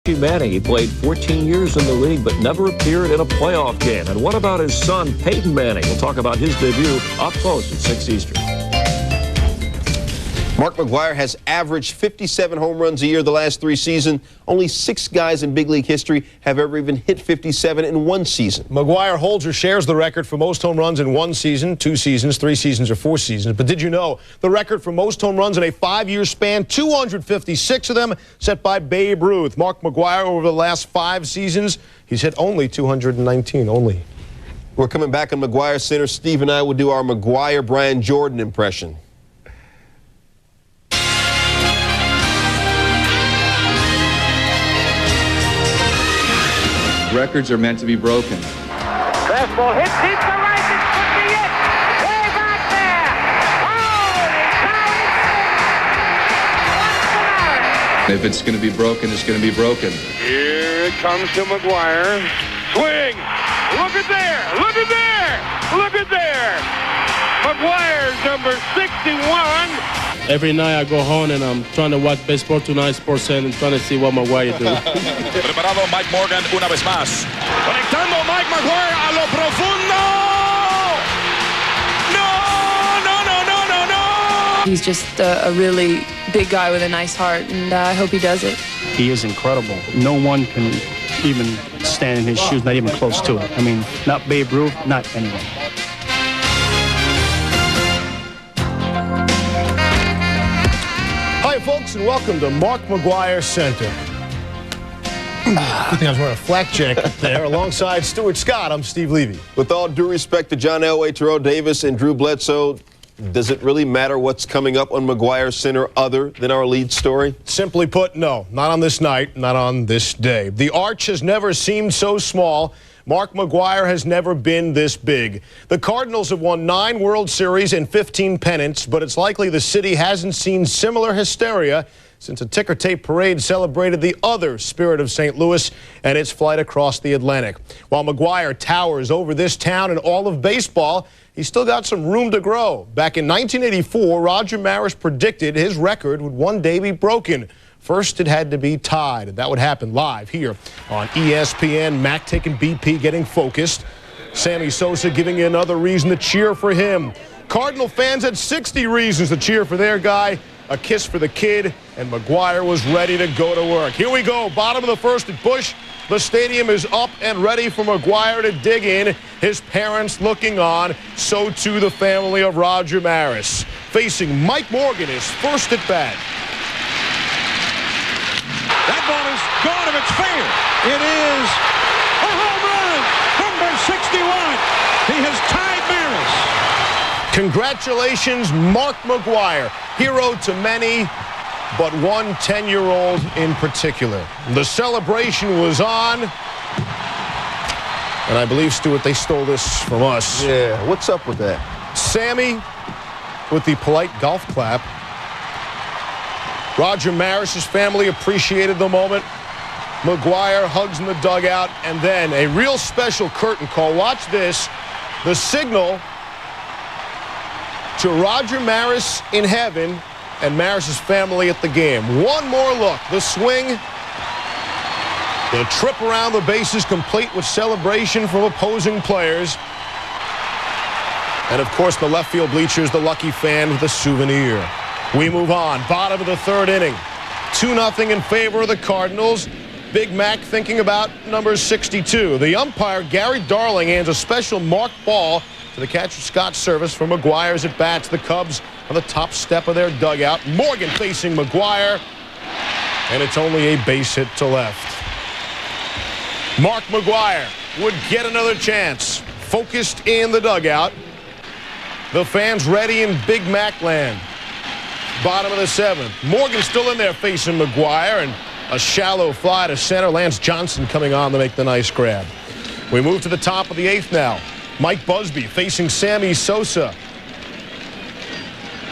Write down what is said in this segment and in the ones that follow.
Manning. He played 14 years in the league but never appeared in a playoff game. And what about his son, Peyton Manning? We'll talk about his debut up close at 6 Eastern. Mark McGwire has averaged 57 home runs a year the last 3 seasons. Only 6 guys in big league history have ever even hit 57 in 1 season. McGwire holds or shares the record for most home runs in 1 season, 2 seasons, 3 seasons, or 4 seasons. But did you know the record for most home runs in a 5-year span, 256 of them, set by Babe Ruth. Mark McGwire, over the last 5 seasons, he's hit only 219, only. We're coming back on McGwire Center. Steve and I will do our McGwire Brian Jordan impression. Records are meant to be broken. Fastball hit deep to right. This could be it. Way back there. Holy cow! If it's going to be broken, it's going to be broken. Here it comes to McGwire. Swing. Look at there. Look at there. Look at there. McGwire's number 61. Every night I go home and I'm trying to watch baseball tonight, Sportscenter, and trying to see what McGwire do. Preparado Mike Morgan una vez más. Conectando Mike McGwire a lo profundo. No. He's just a really big guy with a nice heart, and I hope he does it. He is incredible. No one can even stand in his shoes, not even close to it. I mean, not Babe Ruth, not anyone. Hi, folks, and welcome to Mark McGwire Center. I think I was wearing a flak jacket there. Alongside Stuart Scott, I'm Steve Levy. With all due respect to John Elway, Terrell Davis, and Drew Bledsoe, does it really matter what's coming up on McGwire Center other than our lead story? Simply put, no. Not on this night, not on this day. The arch has never seemed so small. Mark McGwire has never been this big. The Cardinals have won 9 World Series and 15 pennants, but it's likely the city hasn't seen similar hysteria since a ticker tape parade celebrated the other spirit of St. Louis and its flight across the Atlantic. While McGwire towers over this town and all of baseball, he's still got some room to grow. Back in 1984, Roger Maris predicted his record would one day be broken. First, it had to be tied, and that would happen live here on ESPN. Mac taking BP, getting focused. Sammy Sosa giving you another reason to cheer for him. Cardinal fans had 60 reasons to cheer for their guy. A kiss for the kid, and McGwire was ready to go to work. Here we go, bottom of the first at Busch. The stadium is up and ready for McGwire to dig in. His parents looking on, so too the family of Roger Maris. Facing Mike Morgan, his first at bat. That ball is gone if it's fair. It is a home run. Number 61. He has tied Maris. Congratulations, Mark McGwire. Hero to many, but one 10-year-old in particular. The celebration was on. And I believe, Stuart, they stole this from us. Yeah, what's up with that? Sammy with the polite golf clap. Roger Maris's family appreciated the moment. McGwire hugs in the dugout, and then a real special curtain call. Watch this. The signal to Roger Maris in heaven and Maris's family at the game. One more look. The swing. The trip around the bases complete with celebration from opposing players. And, of course, the left field bleachers, the lucky fan with a souvenir. We move on. Bottom of the 3rd inning. 2-0 in favor of the Cardinals. Big Mac thinking about number 62. The umpire, Gary Darling, hands a special marked ball to the catcher, Scott Service, for McGwire's at bats. The Cubs on the top step of their dugout. Morgan facing McGwire. And it's only a base hit to left. Mark McGwire would get another chance. Focused in the dugout. The fans ready in Big Mac land. Bottom of the 7th. Morgan still in there facing McGwire, and a shallow fly to center. Lance Johnson coming on to make the nice grab. We move to the top of the 8th now. Mike Busby facing Sammy Sosa.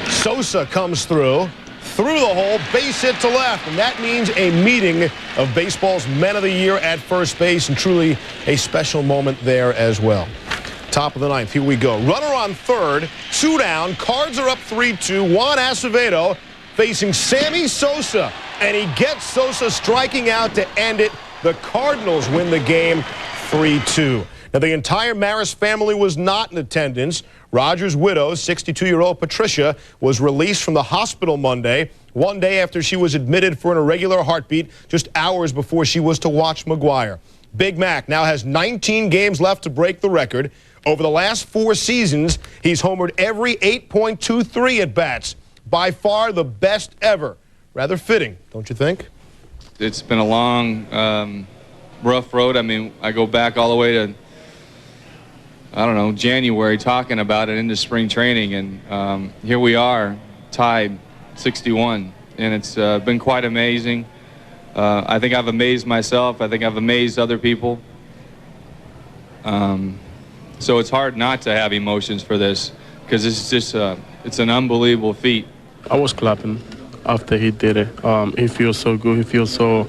Sosa comes through the hole, base hit to left, and that means a meeting of baseball's Men of the Year at first base, and truly a special moment there as well. Top of the 9th, here we go. Runner on 3rd, 2 down. Cards are up 3-2. Juan Acevedo facing Sammy Sosa. and he gets Sosa striking out to end it. The Cardinals win the game 3-2. Now, the entire Maris family was not in attendance. Roger's widow, 62-year-old Patricia, was released from the hospital Monday, one day after she was admitted for an irregular heartbeat just hours before she was to watch McGwire. Big Mac now has 19 games left to break the record. Over the last 4 seasons, he's homered every 8.23 at-bats. By far the best ever. Rather fitting, don't you think? It's been a long, rough road. I mean, I go back all the way to, I don't know, January, talking about it into spring training, and here we are, tied 61, and it's been quite amazing. I think I've amazed myself. I think I've amazed other people. So it's hard not to have emotions for this, because it's just it's an unbelievable feat. I was clapping after he did it. He feels so good. He feels so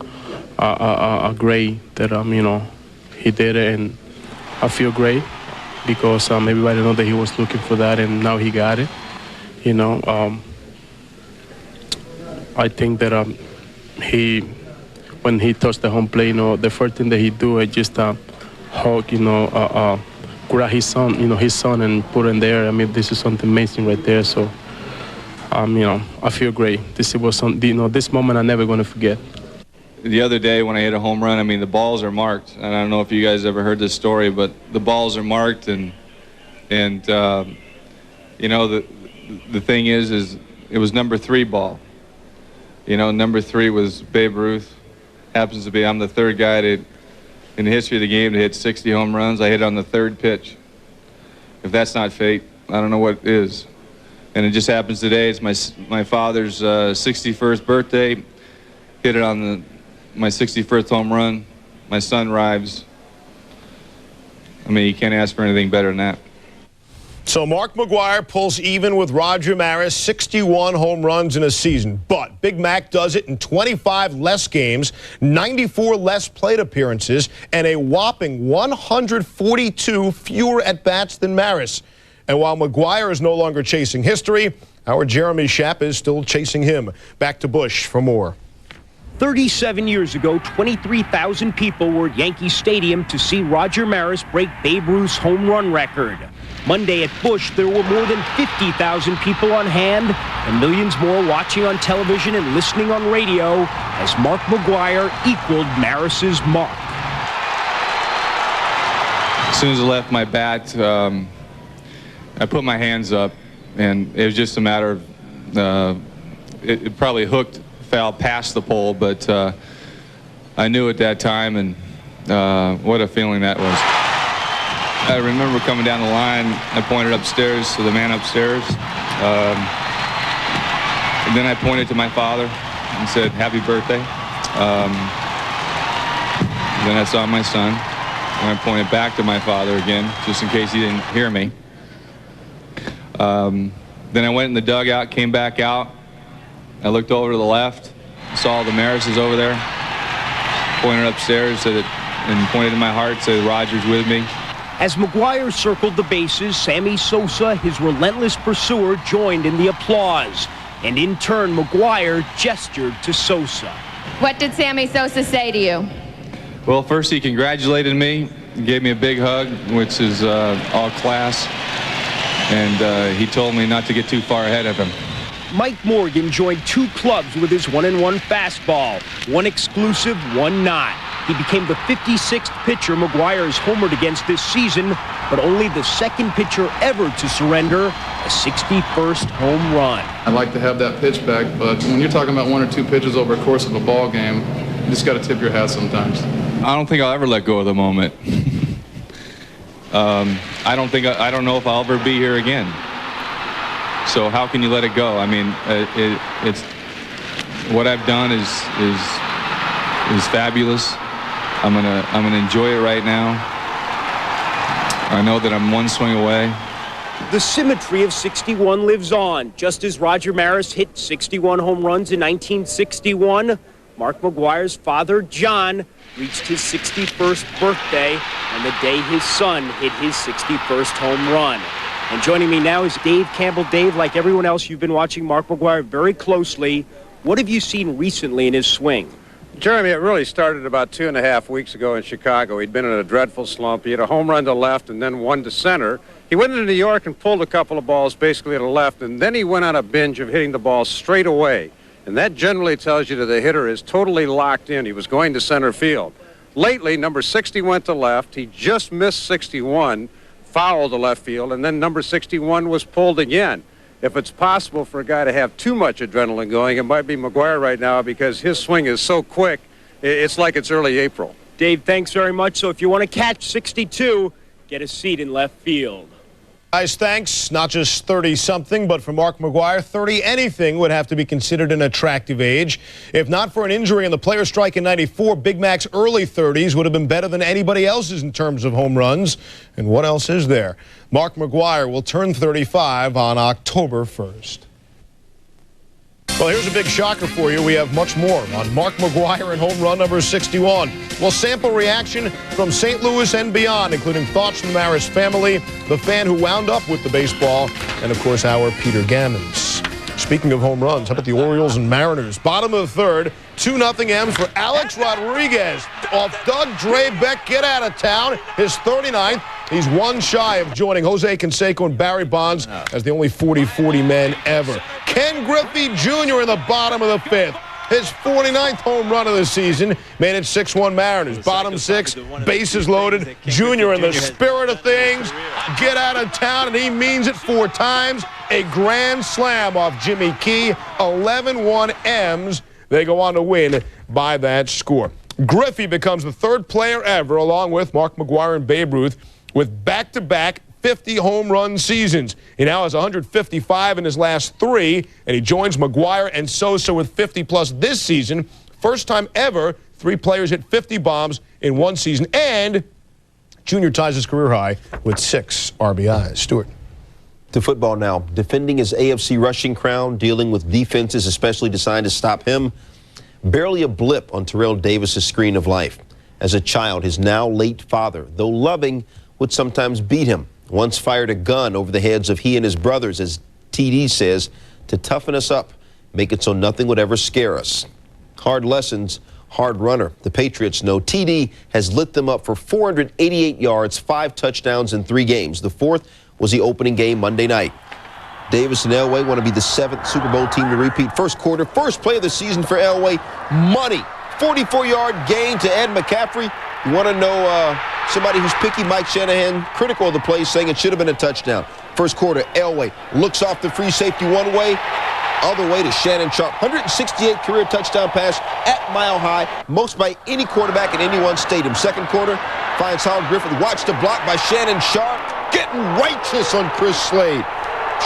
great that you know, he did it, and I feel great because everybody know that he was looking for that, and now he got it. You know, I think that when he touched the home plate, you know, the first thing that he do is just hug, you know, grab his son, you know, and put it in there. I mean, this is something amazing right there. So, you know, I feel great. This was something, you know, this moment I'm never going to forget. The other day when I hit a home run, I mean, the balls are marked. And I don't know if you guys ever heard this story, but the balls are marked, and you know, the thing is it was number 3 ball. You know, number 3 was Babe Ruth. Happens to be, I'm the 3rd guy in the history of the game to hit 60 home runs. I hit on the 3rd pitch. If that's not fate, I don't know what is. And it just happens today. It's my father's 61st birthday. Hit it on my 61st home run. My son arrives. I mean, you can't ask for anything better than that. So Mark McGwire pulls even with Roger Maris, 61 home runs in a season. But Big Mac does it in 25 less games, 94 less plate appearances, and a whopping 142 fewer at-bats than Maris. And while McGwire is no longer chasing history, our Jeremy Schaap is still chasing him. Back to Bush for more. 37 years ago, 23,000 people were at Yankee Stadium to see Roger Maris break Babe Ruth's home run record. Monday at Busch, there were more than 50,000 people on hand, and millions more watching on television and listening on radio as Mark McGwire equaled Maris's mark. As soon as I left my bat, I put my hands up, and it was just a matter of it probably hooked foul past the pole, but I knew at that time, and what a feeling that was. I remember coming down the line, I pointed upstairs to the man upstairs, and then I pointed to my father and said, "Happy birthday." Then I saw my son, and I pointed back to my father again, just in case he didn't hear me. Then I went in the dugout, came back out. I looked over to the left, saw the Marises over there, pointed upstairs, and pointed to my heart, said, "Roger's with me." As McGwire circled the bases, Sammy Sosa, his relentless pursuer, joined in the applause. And in turn, McGwire gestured to Sosa. What did Sammy Sosa say to you? Well, first he congratulated me, gave me a big hug, which is all class. And he told me not to get too far ahead of him. Mike Morgan joined 2 clubs with his 1-1 fastball, one exclusive, one not. He became the 56th pitcher McGwire has homered against this season, but only the 2nd pitcher ever to surrender a 61st home run. I'd like to have that pitch back, but when you're talking about 1 or 2 pitches over the course of a ball game, you just got to tip your hat sometimes. I don't think I'll ever let go of the moment. I don't know if I'll ever be here again. So how can you let it go? I mean, it's what I've done is fabulous. I'm gonna enjoy it right now. I know that I'm one swing away. The symmetry of 61 lives on. Just as Roger Maris hit 61 home runs in 1961, Mark McGwire's father, John, reached his 61st birthday on the day his son hit his 61st home run. And joining me now is Dave Campbell. Dave, like everyone else, you've been watching Mark McGwire very closely. What have you seen recently in his swing? Jeremy, it really started about 2.5 weeks ago in Chicago. He'd been in a dreadful slump. He had a home run to left and then one to center. He went into New York and pulled a couple of balls basically to left, and then he went on a binge of hitting the ball straight away. And that generally tells you that the hitter is totally locked in. He was going to center field. Lately, number 60 went to left. He just missed 61, fouled to left field, and then number 61 was pulled again. If it's possible for a guy to have too much adrenaline going, it might be McGwire right now because his swing is so quick, it's like it's early April. Dave, thanks very much. So if you want to catch 62, get a seat in left field. Guys, thanks. Not just 30-something, but for Mark McGwire, 30-anything would have to be considered an attractive age. If not for an injury and the player strike in '94, Big Mac's early 30s would have been better than anybody else's in terms of home runs. And what else is there? Mark McGwire will turn 35 on October 1st. Well, here's a big shocker for you. We have much more on Mark McGwire and home run number 61. We'll sample reaction from St. Louis and beyond, including thoughts from the Maris family, the fan who wound up with the baseball, and, of course, our Peter Gammons. Speaking of home runs, how about the Orioles and Mariners? Bottom of the third, 2-0 M's for Alex Rodriguez off Doug Drabek. Get out of town. His 39th. He's one shy of joining Jose Canseco and Barry Bonds as the only 40-40 men ever. Ken Griffey Jr. in the bottom of the fifth. His 49th home run of the season made it 6-1 Mariners. Bottom six, bases loaded. Jr. in the spirit of things. Get out of town, and he means it 4 times. A grand slam off Jimmy Key. 11-1 M's. They go on to win by that score. Griffey becomes the 3rd player ever, along with Mark McGwire and Babe Ruth, with back-to-back 50 home run seasons. He now has 155 in his last 3, and he joins McGwire and Sosa with 50-plus this season. First time ever 3 players hit 50 bombs in one season, and Junior ties his career high with 6 RBIs. Stuart. To football now. Defending his AFC rushing crown, dealing with defenses especially designed to stop him. Barely a blip on Terrell Davis' screen of life. As a child, his now late father, though loving, would sometimes beat him. Once fired a gun over the heads of he and his brothers, as TD says, to toughen us up, make it so nothing would ever scare us. Hard lessons, hard runner. The Patriots know TD has lit them up for 488 yards, 5 touchdowns in 3 games. The 4th was the opening game Monday night. Davis and Elway want to be the 7th Super Bowl team to repeat. First quarter, first play of the season for Elway. Money. 44-yard gain to Ed McCaffrey. You want to know somebody who's picky? Mike Shanahan, critical of the play, saying it should have been a touchdown. First quarter, Elway looks off the free safety one way, other way to Shannon Sharp. 168 career touchdown pass at Mile High, most by any quarterback in any one stadium. Second quarter, finds Howard Griffith. Watch the block by Shannon Sharp. Getting righteous on Chris Slade.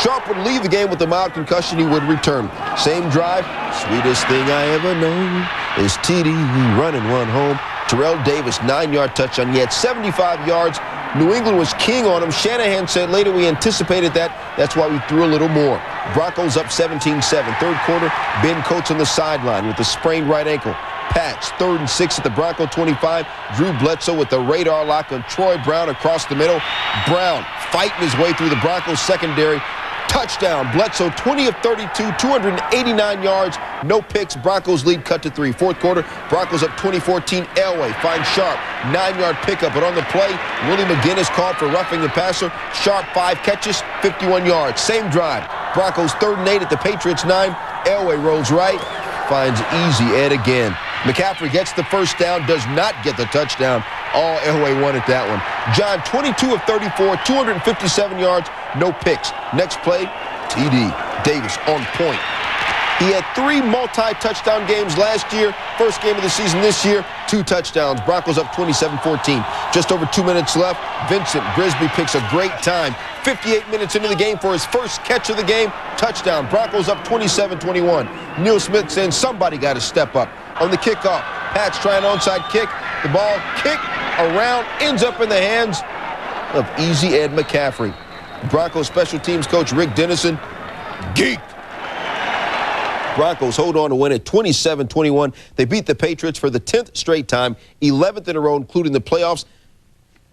Sharp would leave the game with a mild concussion. He would return. Same drive. Sweetest thing I ever known is TD running one home. Terrell Davis, 9-yard touchdown. He had 75 yards. New England was king on him. Shanahan said later we anticipated that. That's why we threw a little more. Broncos up 17-7. Third quarter, Ben Coates on the sideline with a sprained right ankle. Pats, 3rd and 6 at the Bronco 25. Drew Bledsoe with the radar lock on Troy Brown across the middle. Brown fighting his way through the Broncos secondary. Touchdown. Bledsoe, 20 of 32, 289 yards, no picks. Broncos lead cut to 3. Fourth quarter, Broncos up 20-14. Elway finds Sharp, 9-yard pickup, but on the play, Willie McGinnis called for roughing the passer. Sharp 5 catches, 51 yards. Same drive. Broncos 3rd and 8 at the Patriots 9. Elway rolls right, finds Easy Ed again. McCaffrey gets the first down, does not get the touchdown. All Elway wanted that one. John, 22 of 34, 257 yards, no picks. Next play, TD. Davis on point. He had 3 multi-touchdown games last year. First game of the season this year, 2 touchdowns. Broncos up 27-14. Just over 2 minutes left. Vincent Brisby picks a great time. 58 minutes into the game for his first catch of the game. Touchdown. Broncos up 27-21. Neil Smith saying somebody got to step up. On the kickoff, Pats try an onside kick. The ball kicked around, ends up in the hands of Easy Ed McCaffrey. Broncos special teams coach Rick Dennison geeked. Broncos hold on to win at 27-21. They beat the Patriots for the 10th straight time, 11th in a row, including the playoffs.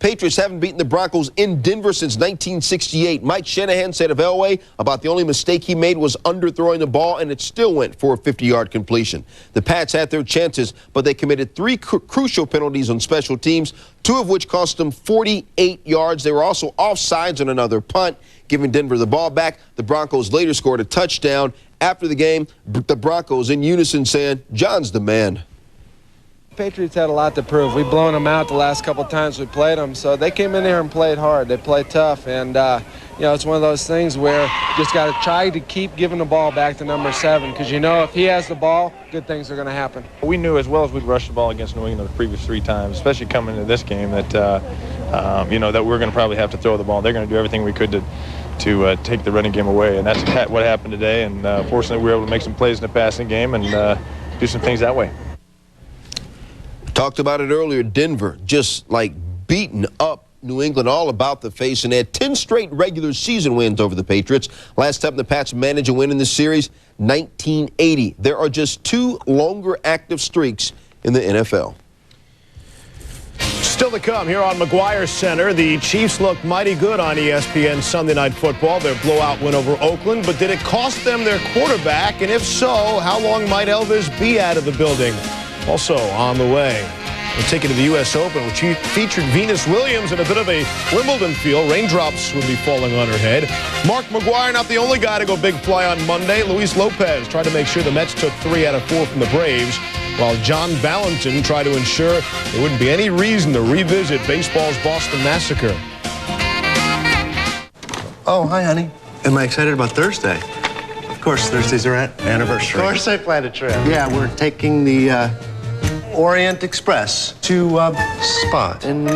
Patriots haven't beaten the Broncos in Denver since 1968. Mike Shanahan said of Elway about the only mistake he made was underthrowing the ball, and it still went for a 50-yard completion. The Pats had their chances, but they committed 3 crucial penalties on special teams, 2 of which cost them 48 yards. They were also offsides on another punt, giving Denver the ball back. The Broncos later scored a touchdown. After the game, the Broncos in unison saying, "John's the man." Patriots had a lot to prove. We've blown them out the last couple times we played them, so they came in here and played hard. They played tough, and it's one of those things where you just got to try to keep giving the ball back to number 7, because if he has the ball, good things are going to happen. We knew as well as we'd rushed the ball against New England the previous 3 times, especially coming into this game, that that we're going to probably have to throw the ball. They're going to do everything we could to take the running game away, and that's what happened today. And fortunately, we were able to make some plays in the passing game and do some things that way. Talked about it earlier. Denver just like beating up New England, all about the face, and they had 10 straight regular season wins over the Patriots. Last time the Pats managed a win in this series, 1980. There are just 2 longer active streaks in the NFL. Still to come here on McGwire's Center. The Chiefs looked mighty good on ESPN Sunday Night Football, their blowout win over Oakland. But did it cost them their quarterback? And if so, how long might Elvis be out of the building? Also on the way, we'll take it to the U.S. Open, which featured Venus Williams in a bit of a Wimbledon feel. Raindrops would be falling on her head. Mark McGwire not the only guy to go big fly on Monday. Luis Lopez tried to make sure the Mets took 3 out of 4 from the Braves, while John Valentin tried to ensure there wouldn't be any reason to revisit baseball's Boston Massacre. Oh, hi, honey. Am I excited about Thursday? Of course, Thursdays are an anniversary. Of course I planned a trip. Yeah, we're taking the Orient Express to Spa in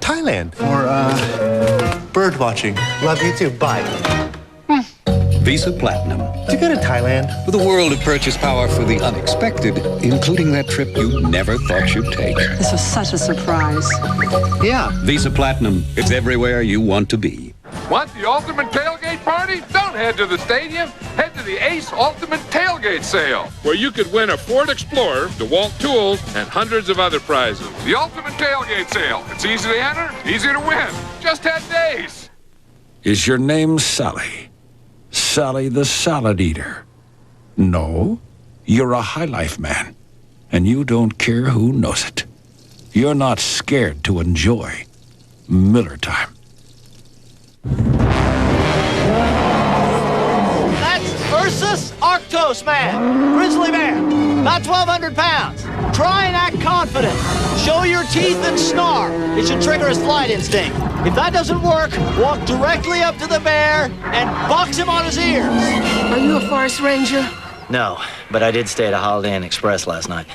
Thailand for bird watching. Love you too. Bye. Visa Platinum. Did you go to Thailand? With a world of purchase power for the unexpected, including that trip you never thought you'd take. This was such a surprise. Yeah, Visa Platinum. It's everywhere you want to be. Want the ultimate tailgate party? Don't head to the stadium. Head to the Ace Ultimate Tailgate Sale, where you could win a Ford Explorer, DeWalt tools, and hundreds of other prizes. The Ultimate Tailgate Sale. It's easy to enter, easy to win. Just 10 days. Is your name Sally? Sally the Salad Eater? No, you're a high life man, and you don't care who knows it. You're not scared to enjoy Miller time. That's Ursus Arctos man, grizzly bear, about 1,200 pounds. Try and act confident. Show your teeth and snarl. It should trigger his flight instinct. If that doesn't work, walk directly up to the bear and box him on his ears. Are you a forest ranger? No, but I did stay at a Holiday Inn Express last night.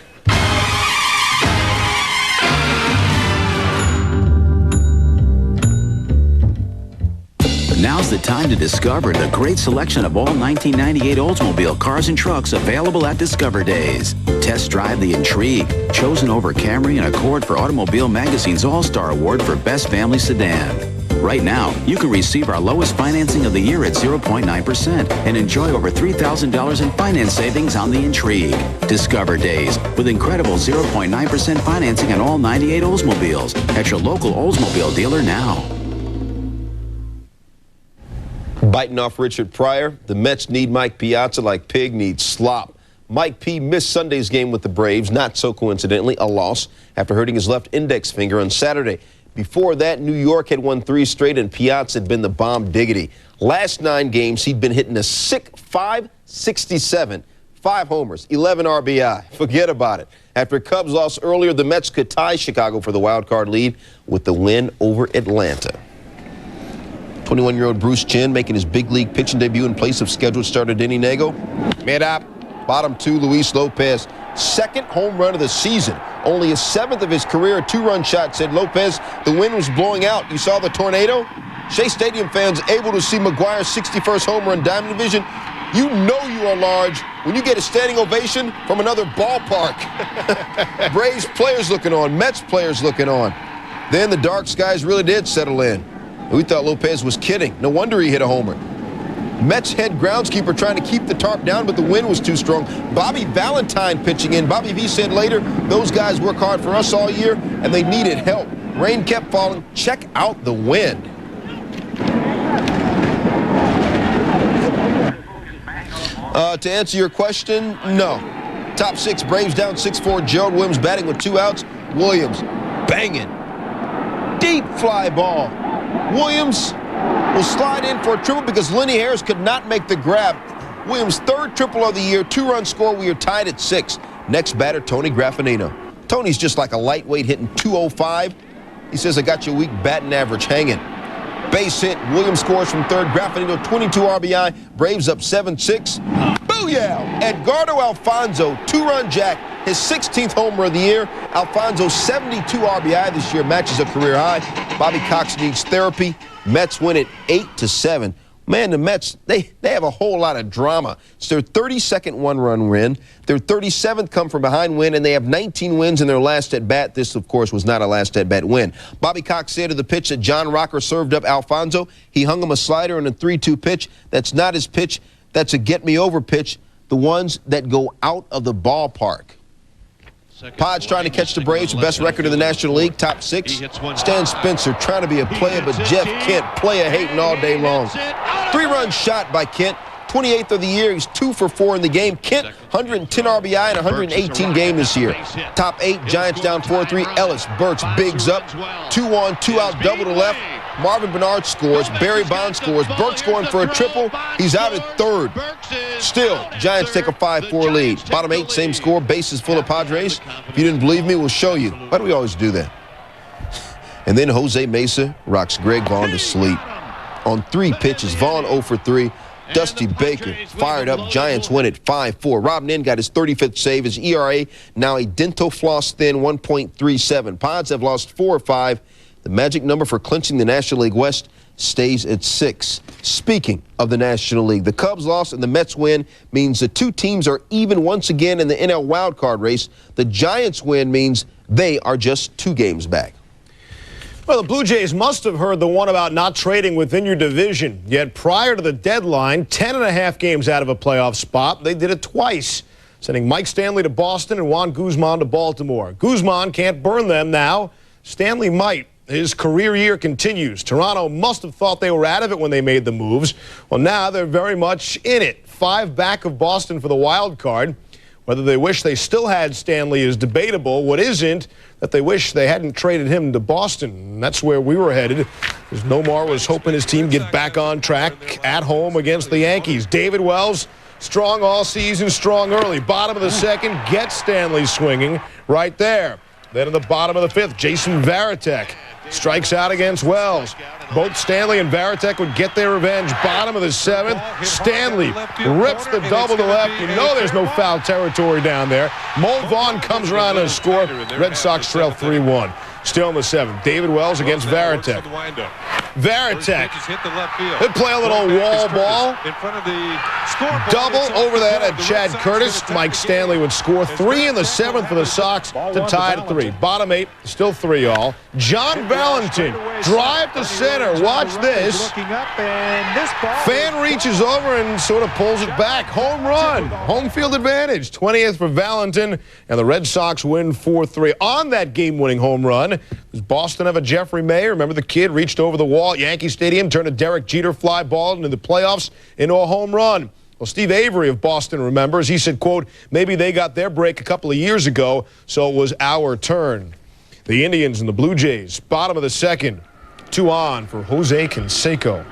Now's the time to discover the great selection of all 1998 Oldsmobile cars and trucks available at Discover Days. Test drive the Intrigue, chosen over Camry and Accord for Automobile Magazine's All-Star Award for Best Family Sedan. Right now, you can receive our lowest financing of the year at 0.9% and enjoy over $3,000 in finance savings on the Intrigue. Discover Days with incredible 0.9% financing on all 98 Oldsmobiles at your local Oldsmobile dealer now. Biting off Richard Pryor, the Mets need Mike Piazza like pig needs slop. Mike P. missed Sunday's game with the Braves, not so coincidentally, a loss, after hurting his left index finger on Saturday. Before that, New York had won 3 straight, and Piazza had been the bomb diggity. Last 9 games, he'd been hitting a sick .567, 5 homers, 11 RBI. Forget about it. After Cubs lost earlier, the Mets could tie Chicago for the wild card lead with the win over Atlanta. 21-year-old Bruce Chen making his big league pitching debut in place of scheduled starter Denny Nago. Mid up, bottom 2, Luis Lopez. 2nd home run of the season. Only his 7th of his career, a 2-run shot, said Lopez. The wind was blowing out. You saw the tornado? Shea Stadium fans able to see McGwire's 61st home run Diamond Division. You know you are large when you get a standing ovation from another ballpark. Braves players looking on, Mets players looking on. Then the dark skies really did settle in. We thought Lopez was kidding. No wonder he hit a homer. Mets head groundskeeper trying to keep the tarp down, but the wind was too strong. Bobby Valentine pitching in. Bobby V said later, those guys work hard for us all year, and they needed help. Rain kept falling. Check out the wind. To answer your question, no. Top 6, Braves down 6-4. Gerald Williams batting with 2 outs. Williams banging. Deep fly ball. Williams will slide in for a triple because Lenny Harris could not make the grab. Williams' 3rd triple of the year, 2-run score. We are tied at 6. Next batter, Tony Graffinino. Tony's just like a lightweight hitting .205. He says, I got your weak batting average hanging. Base hit. Williams scores from 3rd. Graffinino, 22 RBI. Braves up 7-6. Booyah! Edgardo Alfonzo, 2-run jack, his 16th homer of the year. Alfonso, 72 RBI this year, matches a career high. Bobby Cox needs therapy. Mets win it 8-7. Man, the Mets, they have a whole lot of drama. It's their 32nd one-run win. Their 37th come-from-behind win, and they have 19 wins in their last at-bat. This, of course, was not a last at-bat win. Bobby Cox said to the pitch that John Rocker served up Alfonso. He hung him a slider in a 3-2 pitch. That's not his pitch. That's a get-me-over pitch, the ones that go out of the ballpark. Podge trying to catch the Braves, best record in the National League, top 6. Stan Spencer trying to be a player, but Jeff Kent player hating all day long. 3-run shot by Kent, 28th of the year. He's 2 for 4 in the game. Kent, 110 RBI in 118 game this year. Top 8, Giants down 4-3. Ellis, Burks, Biggs up. 2-on, 2-out, double to left. Marvin Bernard scores. Barry Bonds scores. Burks scoring for a triple. He's out at 3rd. Still, Giants take a 5-4 lead. Bottom 8, same score. Bases full of Padres. If you didn't believe me, we'll show you. Why do we always do that? And then Jose Mesa rocks Greg Vaughn to sleep. On 3 pitches, Vaughn 0 for 3. Dusty Baker fired up. Giants win it 5-4. Rob Nin got his 35th save. His ERA now a dental floss thin 1.37. Pods have lost 4 or 5. The magic number for clinching the National League West stays at 6. Speaking of the National League, the Cubs loss and the Mets win means the 2 teams are even once again in the NL wildcard race. The Giants win means they are just 2 games back. Well, the Blue Jays must have heard the one about not trading within your division. Yet prior to the deadline, 10.5 games out of a playoff spot, they did it twice, sending Mike Stanley to Boston and Juan Guzman to Baltimore. Guzman can't burn them now. Stanley might. His career year continues. Toronto must have thought they were out of it when they made the moves. Well, now they're very much in it. 5 back of Boston for the wild card. Whether they wish they still had Stanley is debatable. What isn't, that they wish they hadn't traded him to Boston. That's where we were headed, as Nomar was hoping his team get back on track at home against the Yankees. David Wells, strong all season, strong early. Bottom of the 2nd, gets Stanley swinging right there. Then in the bottom of the 5th, Jason Varitek strikes out against Wells. Both Stanley and Varitek would get their revenge. Bottom of the 7th, Stanley rips the double to left. You know there's no foul territory down there. Mo Vaughn comes around and scores. Red Sox trail 3-1. Still in the 7th, David Wells against Varitek. Varitek, they play a little wall ball. Double over that at Chad Curtis. Mike Stanley would score 3 in the 7th for the Sox to tie at 3. Bottom 8, still 3 all. John Valentin, drive to center. Watch this. Fan reaches over and sort of pulls it back. Home run. Home field advantage. 20th for Valentin, and the Red Sox win 4-3. On that game-winning home run, does Boston have a Jeffrey May? Remember the kid reached over the wall at Yankee Stadium, turned a Derek Jeter fly ball into the playoffs into a home run. Well, Steve Avery of Boston remembers. He said, quote, maybe they got their break a couple of years ago, so it was our turn. The Indians and the Blue Jays, bottom of the 2nd, 2 on for Jose Canseco.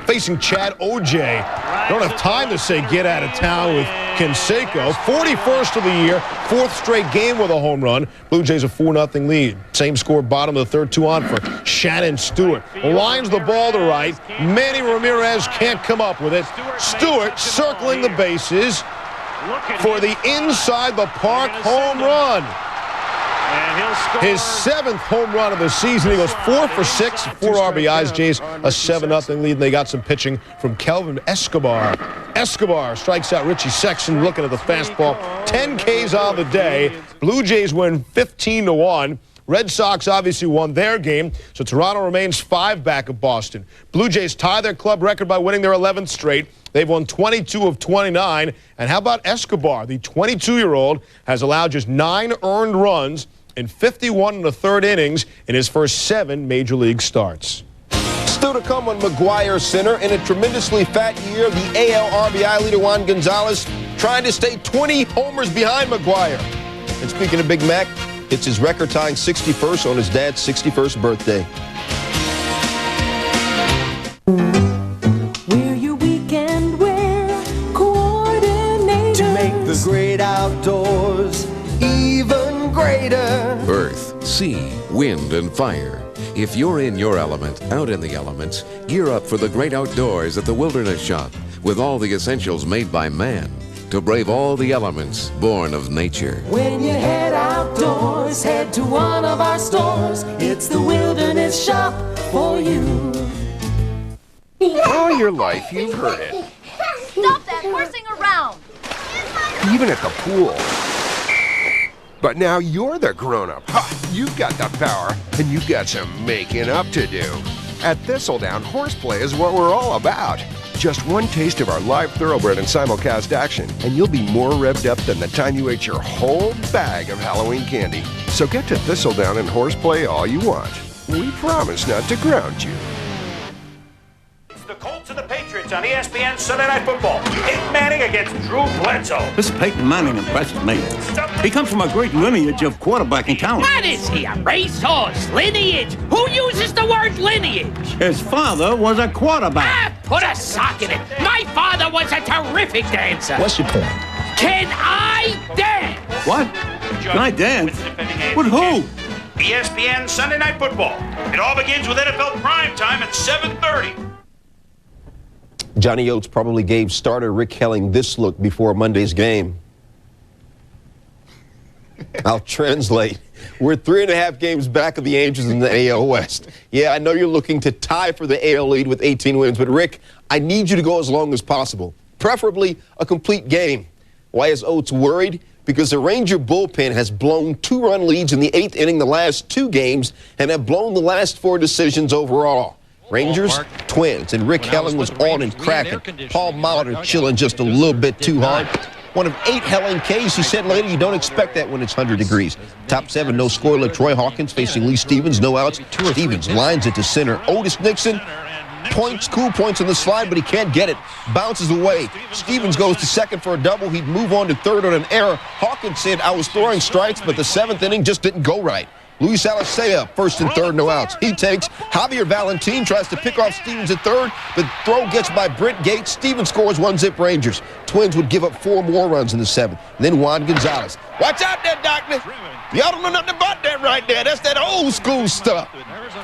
Facing Chad Ojai. Don't have time to say get out of town with Canseco. 41st of the year, 4th straight game with a home run. Blue Jays a 4-0 lead. Same score, bottom of the 3rd, 2 on for Shannon Stewart. Lines the ball to right. Manny Ramirez can't come up with it. Stewart circling the bases for the inside the park home run. His 7th home run of the season. He goes 4 for 6, 4 RBIs. Jays a 7-0 lead, and they got some pitching from Kelvin Escobar. Escobar strikes out Richie Sexton, looking at the fastball. 10 Ks on the day. Blue Jays win 15-1. Red Sox obviously won their game, so Toronto remains 5 back of Boston. Blue Jays tie their club record by winning their 11th straight. They've won 22 of 29. And how about Escobar? The 22-year-old has allowed just 9 earned runs in 51 1/3 innings in his first 7 Major League starts. Still to come on McGwire's Center. In a tremendously fat year, the AL RBI leader Juan Gonzalez trying to stay 20 homers behind McGwire. And speaking of Big Mac, it's his record-tying 61st on his dad's 61st birthday. We're your weekend wear coordinator to make the great outdoors even greater. Earth, sea, wind, and fire. If you're in your element, out in the elements, gear up for the great outdoors at the Wilderness Shop with all the essentials made by man to brave all the elements born of nature. When you head outdoors, head to one of our stores. It's the Wilderness Shop for you. All your life, you've heard it. Stop that horsing around! Even at the pool. But now you're the grown-up. You've got the power, and you've got some making up to do. At Thistledown, horseplay is what we're all about. Just one taste of our live thoroughbred and simulcast action, and you'll be more revved up than the time you ate your whole bag of Halloween candy. So get to Thistledown and horseplay all you want. We promise not to ground you. The Colts and the Patriots on ESPN Sunday Night Football. Peyton Manning against Drew Bledsoe. This Peyton Manning impresses me. He comes from a great lineage of quarterbacking talent. What is he, a racehorse? Lineage? Who uses the word lineage? His father was a quarterback. Put a sock in it. My father was a terrific dancer. What's your point? Can I dance? What? Can I dance? With who? ESPN Sunday Night Football. It all begins with NFL primetime at 7:30. Johnny Oates probably gave starter Rick Helling this look before Monday's game. I'll translate. We're 3.5 games back of the Angels in the AL West. Yeah, I know you're looking to tie for the AL lead with 18 wins, but Rick, I need you to go as long as possible, preferably a complete game. Why is Oates worried? Because the Ranger bullpen has blown 2-run leads in the 8th inning the last 2 games and have blown the last 4 decisions overall. Rangers, Twins, and Rick Helling was on and cracking. Paul Molitor chilling just a little bit too hard. One of 8 Helling Ks. He said later, you don't expect that when it's 100 degrees. Top 7, no scoreless. Troy Hawkins facing Lee Stevens, no outs. Stevens lines it to center. Otis Nixon, points, cool points on the slide, but he can't get it. Bounces away. Stevens goes to second for a double. He'd move on to third on an error. Hawkins said, I was throwing strikes, but the 7th inning just didn't go right. Luis Alicea, first and third, no outs. He takes. Javier Valentin tries to pick off Stevens at third. The throw gets by Brent Gates. Stevens scores 1-zip Rangers. Twins would give up 4 more runs in the 7th. And then Juan Gonzalez. Watch out there, Doctor. Y'all don't know nothing about that right there. That's that old school stuff.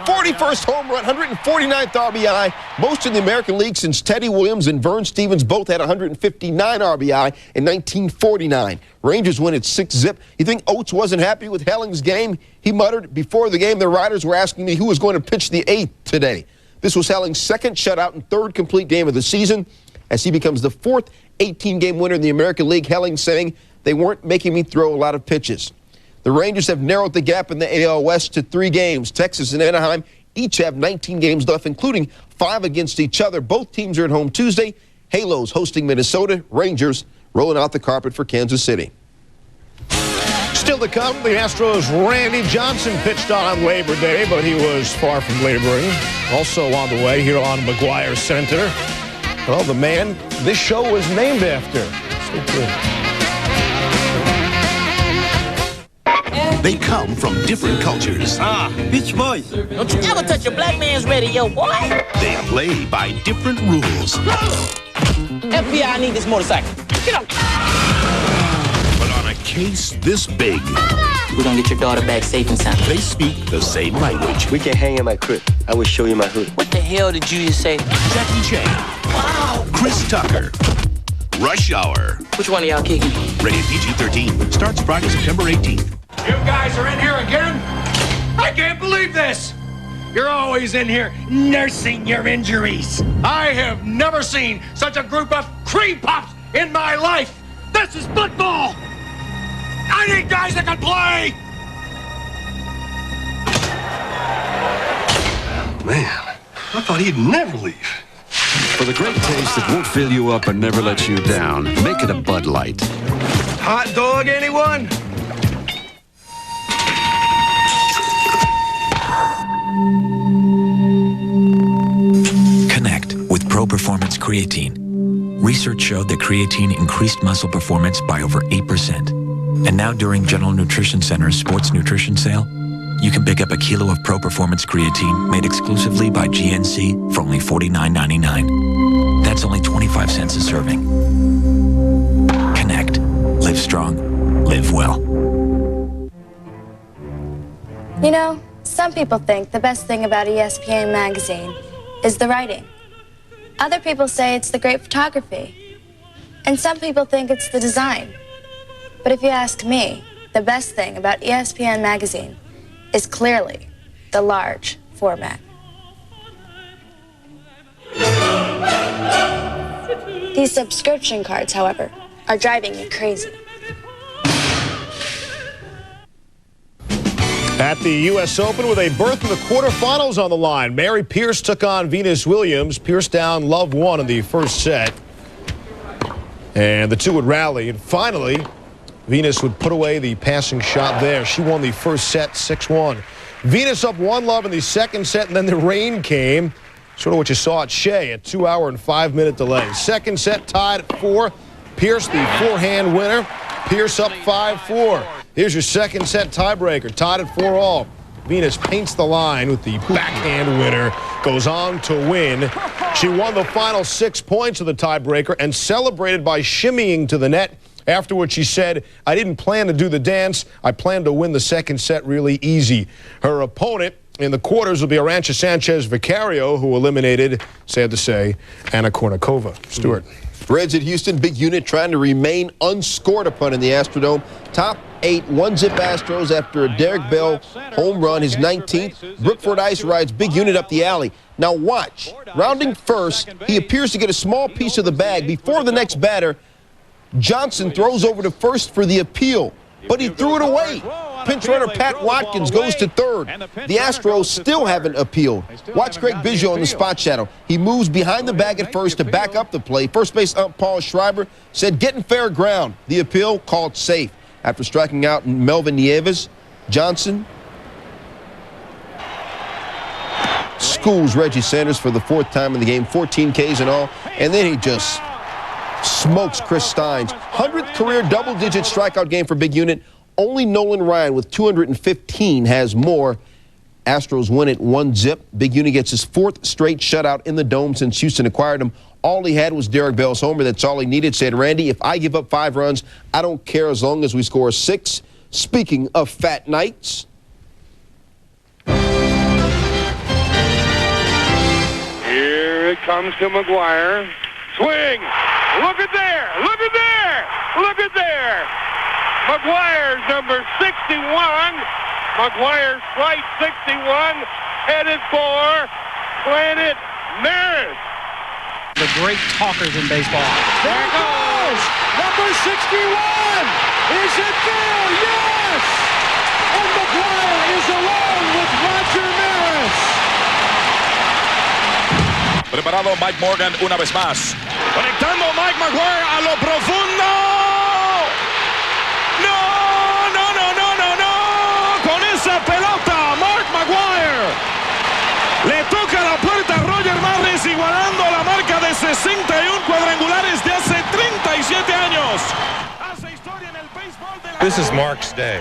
41st home run, 149th RBI. Most in the American League since Teddy Williams and Vern Stevens both had 159 RBI in 1949. Rangers win at 6-zip. You think Oates wasn't happy with Helling's game? He muttered, before the game, the writers were asking me who was going to pitch the 8th today. This was Helling's 2nd shutout and 3rd complete game of the season as he becomes the 4th 18-game winner in the American League. Helling saying, they weren't making me throw a lot of pitches. The Rangers have narrowed the gap in the AL West to 3 games. Texas and Anaheim each have 19 games left, including 5 against each other. Both teams are at home Tuesday. Halos hosting Minnesota. Rangers rolling out the carpet for Kansas City. Still to come, the Astros' Randy Johnson pitched on Labor Day, but he was far from laboring. Also on the way here on McGwire's Center, well, the man this show was named after. So good. They come from different cultures. Beach Boys. Don't you ever touch a black man's radio, boy. They play by different rules. FBI, I need this motorcycle. Get up. But on a case this big, We're gonna get your daughter back safe and sound. they speak the same language. We can hang in my crib. I will show you my hood. What the hell did you just say? Jackie Chan. Wow. Chris Tucker. Rush Hour. Which one of y'all kicking? Rated PG-13. Starts Friday, September 18th. You guys are in here again? I can't believe this! You're always in here nursing your injuries. I have never seen such a group of cream puffs in my life. This is football! I need guys that can play! Man, I thought he'd never leave. For the great taste that won't fill you up and never let you down, make it a Bud Light. Hot dog, anyone? creatine. Research showed that creatine increased muscle performance by over 8%. And now during General Nutrition Center's Sports Nutrition Sale, you can pick up a kilo of Pro Performance creatine made exclusively by GNC for only $49.99. That's only 25 cents a serving. Connect. Live strong. Live well. You know, some people think the best thing about ESPN magazine is the writing. Other people say it's the great photography. And some people think it's the design. But if you ask me, the best thing about ESPN magazine is clearly the large format. These subscription cards, however, are driving me crazy. At the U.S. Open with a berth in the quarterfinals on the line, Mary Pierce took on Venus Williams. Pierce down love one in the first set. And the two would rally. And finally, Venus would put away the passing shot there. She won the first set 6-1. Venus up 1-love in the second set, and then the rain came. Sort of what you saw at Shea, a 2-hour and 5-minute delay. Second set tied at 4. Pierce the forehand winner. Pierce up 5-4. Here's your second set tiebreaker, tied at 4-all. Venus paints the line with the backhand winner, goes on to win. She won the final 6 points of the tiebreaker and celebrated by shimmying to the net. Afterwards, she said, "I didn't plan to do the dance. I planned to win the second set really easy." Her opponent in the quarters will be Arantxa Sanchez Vicario, who eliminated, sad to say, Anna Kournikova. Stuart. Reds at Houston, big unit trying to remain unscored upon in the Astrodome. Top 8, 1-zip Astros after a Derek Bell home run, his 19th. Brookford Ice rides big unit up the alley. Now watch. Rounding first, he appears to get a small piece of the bag. Before the next batter, Johnson throws over to first for the appeal, but he threw it away. Pinch runner Pat Watkins goes to third. The Astros still haven't appealed. Watch Greg Biggio in the spot shadow. He moves behind the bag at first to back up the play. First base ump Paul Schreiber said getting fair ground. The appeal called safe. After striking out Melvin Nieves, Johnson schools Reggie Sanders for the 4th time in the game, 14 Ks in all, and then he just smokes Chris Steins. 100th career double-digit strikeout game for big unit. Only Nolan Ryan with 215 has more. Astros win it 1-zip. Big Uni gets his 4th straight shutout in the Dome since Houston acquired him. All he had was Derek Bell's homer. That's all he needed. Said, "Randy, if I give up 5 runs, I don't care as long as we score 6. Speaking of fat nights. Here it comes to McGwire. Swing. Look at there. Look at there. Look at there. McGwire's number 61. McGwire strike 61. Headed for Planet Maris. The great talkers in baseball. There it goes! Number 61! Is it there? Yes! And McGwire is alone with Roger Maris. Preparado Mike Morgan una vez más. Conectando Mike McGwire a lo profundo. ¡No! ¡No, no, no, no, no! Con esa pelota, Mark McGwire. Le toca la puerta a Roger Maris, igualando la marca de 61 cuadrangulares de hace 37 años. This is Mark's day.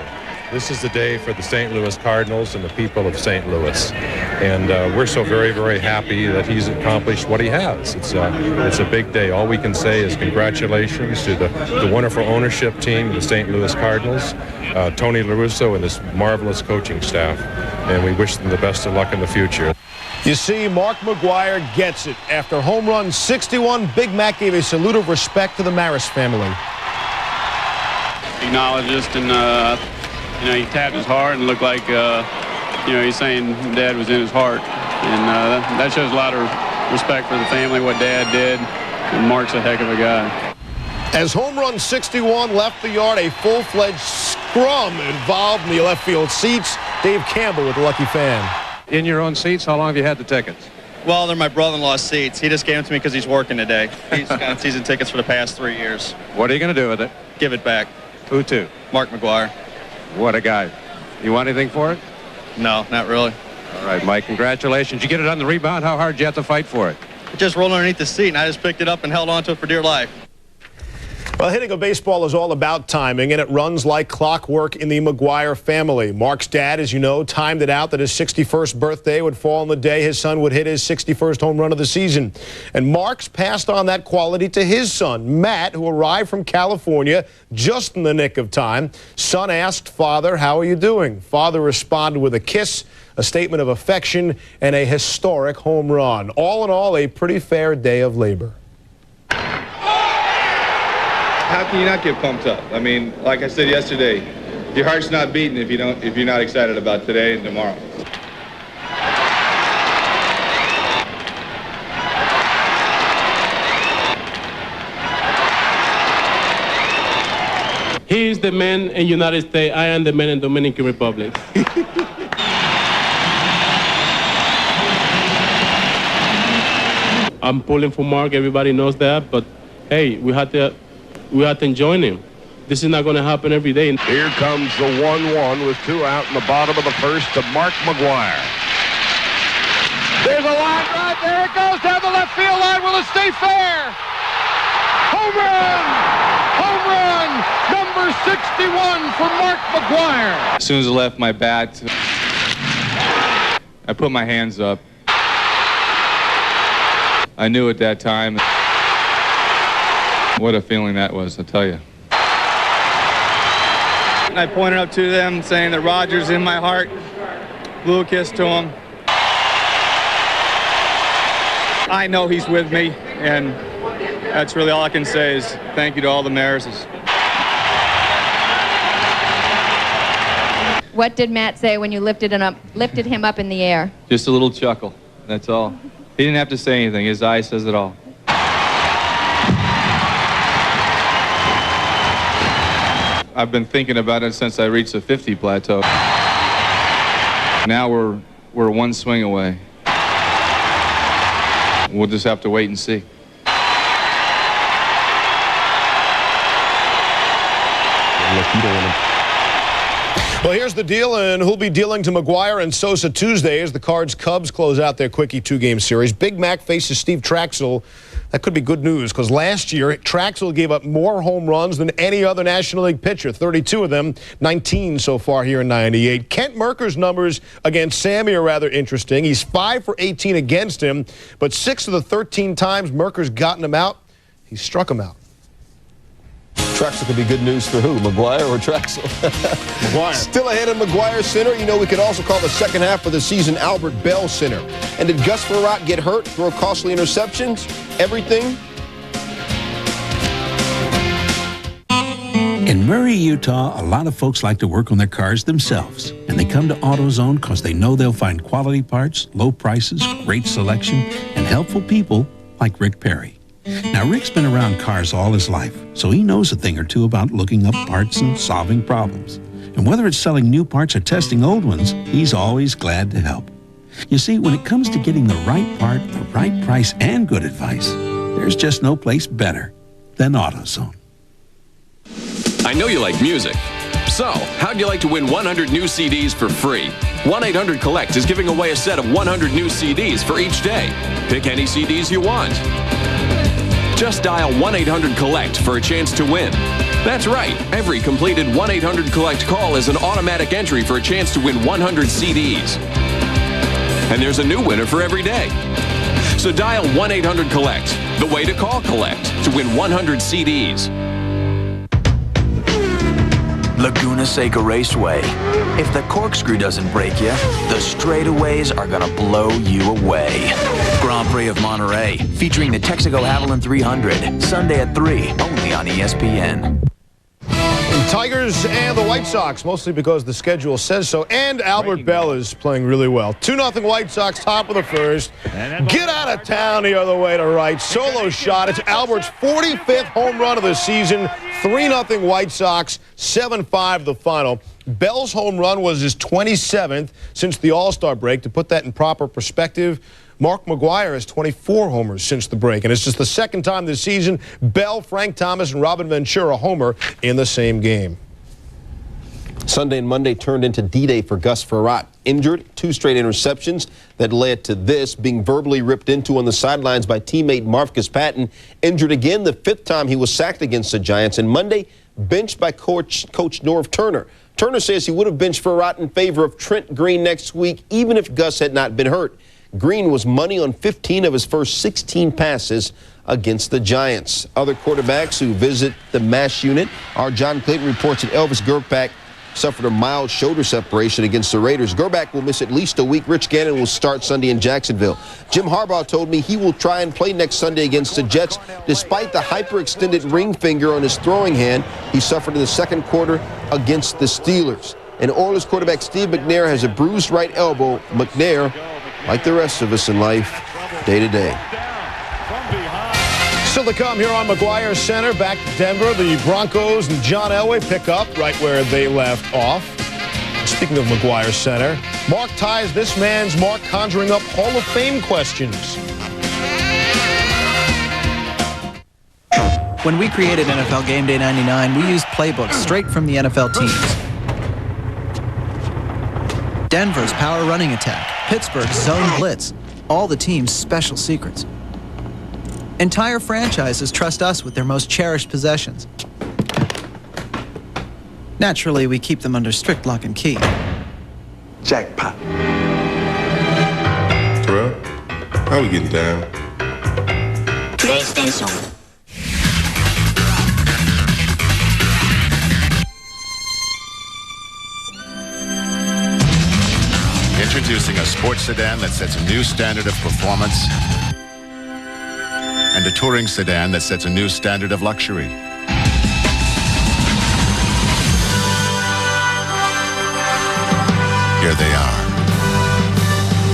This is the day for the St. Louis Cardinals and the people of St. Louis. And we're so very, very happy that he's accomplished what he has. It's a big day. All we can say is congratulations to the wonderful ownership team, the St. Louis Cardinals, Tony La Russa and this marvelous coaching staff. And we wish them the best of luck in the future. You see, Mark McGwire gets it. After home run 61, Big Mac gave a salute of respect to the Maris family. Acknowledged and he tapped his heart and looked like he's saying Dad was in his heart, and that shows a lot of respect for the family, what Dad did, and Mark's a heck of a guy. As home run 61 left the yard, a full-fledged scrum involved in the left field seats. Dave Campbell with the Lucky Fan. In your own seats, how long have you had the tickets? Well, they're my brother-in-law's seats. He just gave them to me because he's working today. He's got season tickets for the past 3 years. What are you going to do with it? Give it back. Who to? Mark McGwire. What a guy. You want anything for it? No, not really. All right, Mike, congratulations. You get it on the rebound. How hard did you have to fight for it? it just rolled underneath the seat, and I just picked it up and held onto it for dear life. Well, hitting a baseball is all about timing, and it runs like clockwork in the McGwire family. Mark's dad, as you know, timed it out that his 61st birthday would fall on the day his son would hit his 61st home run of the season. And Mark's passed on that quality to his son, Matt, who arrived from California just in the nick of time. Son asked father, "How are you doing?" Father responded with a kiss, a statement of affection, and a historic home run. All in all, a pretty fair day of labor. How can you not get pumped up? I mean, like I said yesterday, your heart's not beating if you're not excited about today and tomorrow. He is the man in United States. I am the man in Dominican Republic. I'm pulling for Mark. Everybody knows that, but hey, we have to join him. This is not going to happen every day. Here comes the 1-1 with 2 out in the bottom of the first to Mark McGwire. There's a line drive. There it goes down the left field line. Will it stay fair? Home run! Home run! Number 61 for Mark McGwire. As soon as I left my bat, I put my hands up. I knew at that time what a feeling that was, I'll tell you. And I pointed up to them saying that Roger's in my heart. Blew a kiss to him. I know he's with me, and that's really all I can say is thank you to all the Marises. What did Matt say when you lifted him up in the air? Just a little chuckle, that's all. He didn't have to say anything. His eye says it all. I've been thinking about it since I reached the 50 plateau. Now we're one swing away. We'll just have to wait and see. Well, here's the deal, and who'll be dealing to McGwire and Sosa Tuesday as the Cards-Cubs close out their quickie 2-game series. Big Mac faces Steve Traxel. That could be good news because last year, Traxel gave up more home runs than any other National League pitcher, 32 of them, 19 so far here in 98. Kent Merker's numbers against Sammy are rather interesting. He's 5 for 18 against him, but 6 of the 13 times Merker's gotten him out, he struck him out. Traxel could be good news for who, McGwire or Traxel? McGwire. Still ahead of McGwire Center. You know, we could also call the second half of the season Albert Bell Center. And did Gus Frerotte get hurt, throw costly interceptions, everything? In Murray, Utah, a lot of folks like to work on their cars themselves. And they come to AutoZone because they know they'll find quality parts, low prices, great selection, and helpful people like Rick Perry. Now, Rick's been around cars all his life, so he knows a thing or two about looking up parts and solving problems. And whether it's selling new parts or testing old ones, he's always glad to help. You see, when it comes to getting the right part, the right price, and good advice, there's just no place better than AutoZone. I know you like music. So, how'd you like to win 100 new CDs for free? 1-800-COLLECT is giving away a set of 100 new CDs for each day. Pick any CDs you want. Just dial 1-800-COLLECT for a chance to win. That's right. Every completed 1-800-COLLECT call is an automatic entry for a chance to win 100 CDs. And there's a new winner for every day. So dial 1-800-COLLECT, the way to call Collect, to win 100 CDs. Laguna Seca Raceway. If the corkscrew doesn't break you, the straightaways are gonna blow you away. Grand Prix of Monterey, featuring the Texaco Havoline 300, Sunday at 3, only on ESPN. The Tigers and the White Sox, mostly because the schedule says so, and Albert Bell is playing really well. 2-0 White Sox, top of the first. Get out of town the other way to right. Solo shot. It's Albert's 45th home run of the season. 3-0 White Sox, 7-5 the final. Bell's home run was his 27th since the All-Star break. To put that in proper perspective, Mark McGwire has 24 homers since the break, and it's just the second time this season Bell, Frank Thomas, and Robin Ventura homer in the same game. Sunday and Monday turned into D-Day for Gus Frerotte. Injured, 2 straight interceptions that led to this, being verbally ripped into on the sidelines by teammate Marcus Patton. Injured again the 5th time he was sacked against the Giants. And Monday, benched by Coach Norv Turner. Turner says he would have benched Frerotte in favor of Trent Green next week, even if Gus had not been hurt. Green was money on 15 of his first 16 passes against the Giants. Other quarterbacks who visit the MASH unit, our John Clayton reports that Elvis Gerbach suffered a mild shoulder separation against the Raiders. Gerbach will miss at least a week. Rich Gannon will start Sunday in Jacksonville. Jim Harbaugh told me he will try and play next Sunday against the Jets, despite the hyperextended ring finger on his throwing hand he suffered in the second quarter against the Steelers. And Oilers quarterback Steve McNair has a bruised right elbow. McNair, like the rest of us in life, day to day. Still to come here on McGwire's Center, back to Denver. The Broncos and John Elway pick up right where they left off. Speaking of McGwire's Center, Mark ties this man's mark, conjuring up Hall of Fame questions. When we created NFL Game Day 99, we used playbooks straight from the NFL teams. Denver's power running attack, Pittsburgh's zone blitz, all the team's special secrets. Entire franchises trust us with their most cherished possessions. Naturally, we keep them under strict lock and key. Jackpot. Terrell, how we getting down? PlayStation. Introducing a sports sedan that sets a new standard of performance, and a touring sedan that sets a new standard of luxury. Here they are.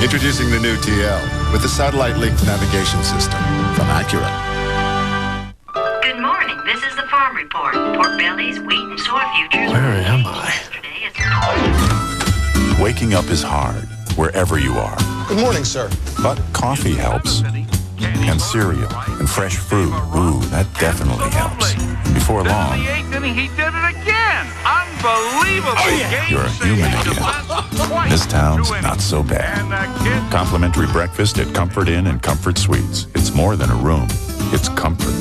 Introducing the new TL with a satellite-linked navigation system from Acura. Good morning. This is the Farm Report. Pork bellies, wheat, and soy futures. Where am I? Waking up is hard, wherever you are. Good morning, sir. But coffee helps. And cereal and fresh fruit. Ooh, that definitely helps. And before long, He did it again. Unbelievable. you're a human again. This town's not so bad. Complimentary breakfast at Comfort Inn and Comfort Suites. It's more than a room. It's comfort.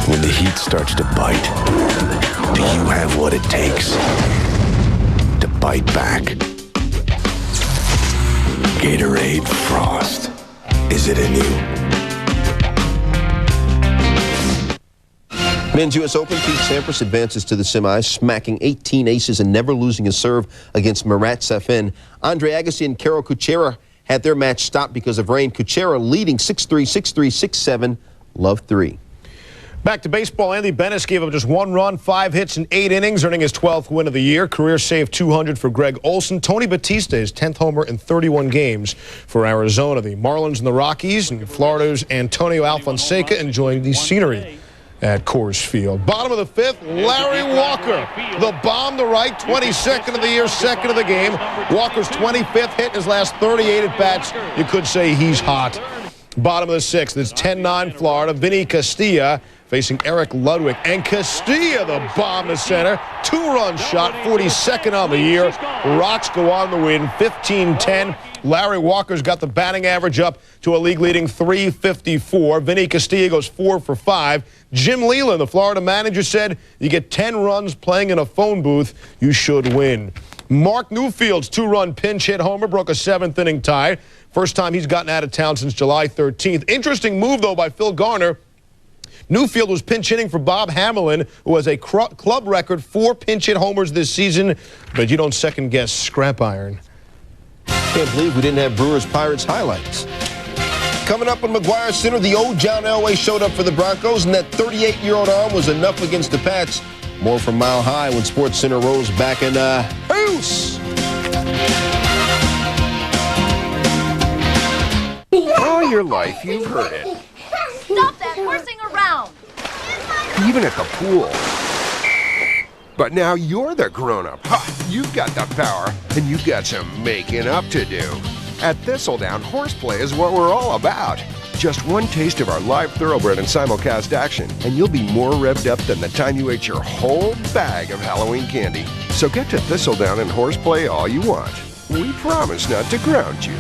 When the heat starts to bite, do you have what it takes to bite back? Gatorade Frost. Is it in you? Men's U.S. Open, Pete Sampras advances to the semis, smacking 18 aces and never losing a serve against Marat Safin. Andre Agassi and Carol Kuchera had their match stopped because of rain. Kuchera leading 6-3, 6-3, 6-7, love 3. Back to baseball, Andy Bennis gave up just 1 run, 5 hits in 8 innings, earning his 12th win of the year. Career save 200 for Greg Olson. Tony Batista, his 10th homer in 31 games for Arizona. The Marlins and the Rockies and Florida's Antonio Alfonseca enjoying the scenery at Coors Field. Bottom of the 5th, Larry Walker. The bomb to right, 22nd of the year, 2nd of the game. Walker's 25th hit in his last 38 at-bats. You could say he's hot. Bottom of the 6th, it's 10-9 Florida. Vinny Castilla facing Eric Ludwig. And Castilla, the bomb to center. 2-run shot, 42nd on the year. Rocks go on to win, 15-10. Larry Walker's got the batting average up to a league-leading .354. Vinny Castilla goes 4 for 5. Jim Leland, the Florida manager, said, you get 10 runs playing in a phone booth, you should win. Mark Newfield's 2-run pinch hit homer broke a 7th-inning tie. First time he's gotten out of town since July 13th. Interesting move, though, by Phil Garner. Newfield was pinch hitting for Bob Hamlin, who has a club record 4 pinch hit homers this season, but you don't second-guess scrap iron. Can't believe we didn't have Brewers Pirates highlights. Coming up on McGwire's Center, the old John Elway showed up for the Broncos, and that 38-year-old arm was enough against the Pats. More from Mile High when SportsCenter rolls back in Hoos. All your life, you've heard it. Stop that horsing around! Even at the pool. But now you're the grown-up. You've got the power, and you've got some making up to do. At Thistledown, horseplay is what we're all about. Just one taste of our live thoroughbred and simulcast action, and you'll be more revved up than the time you ate your whole bag of Halloween candy. So get to Thistledown and horseplay all you want. We promise not to ground you.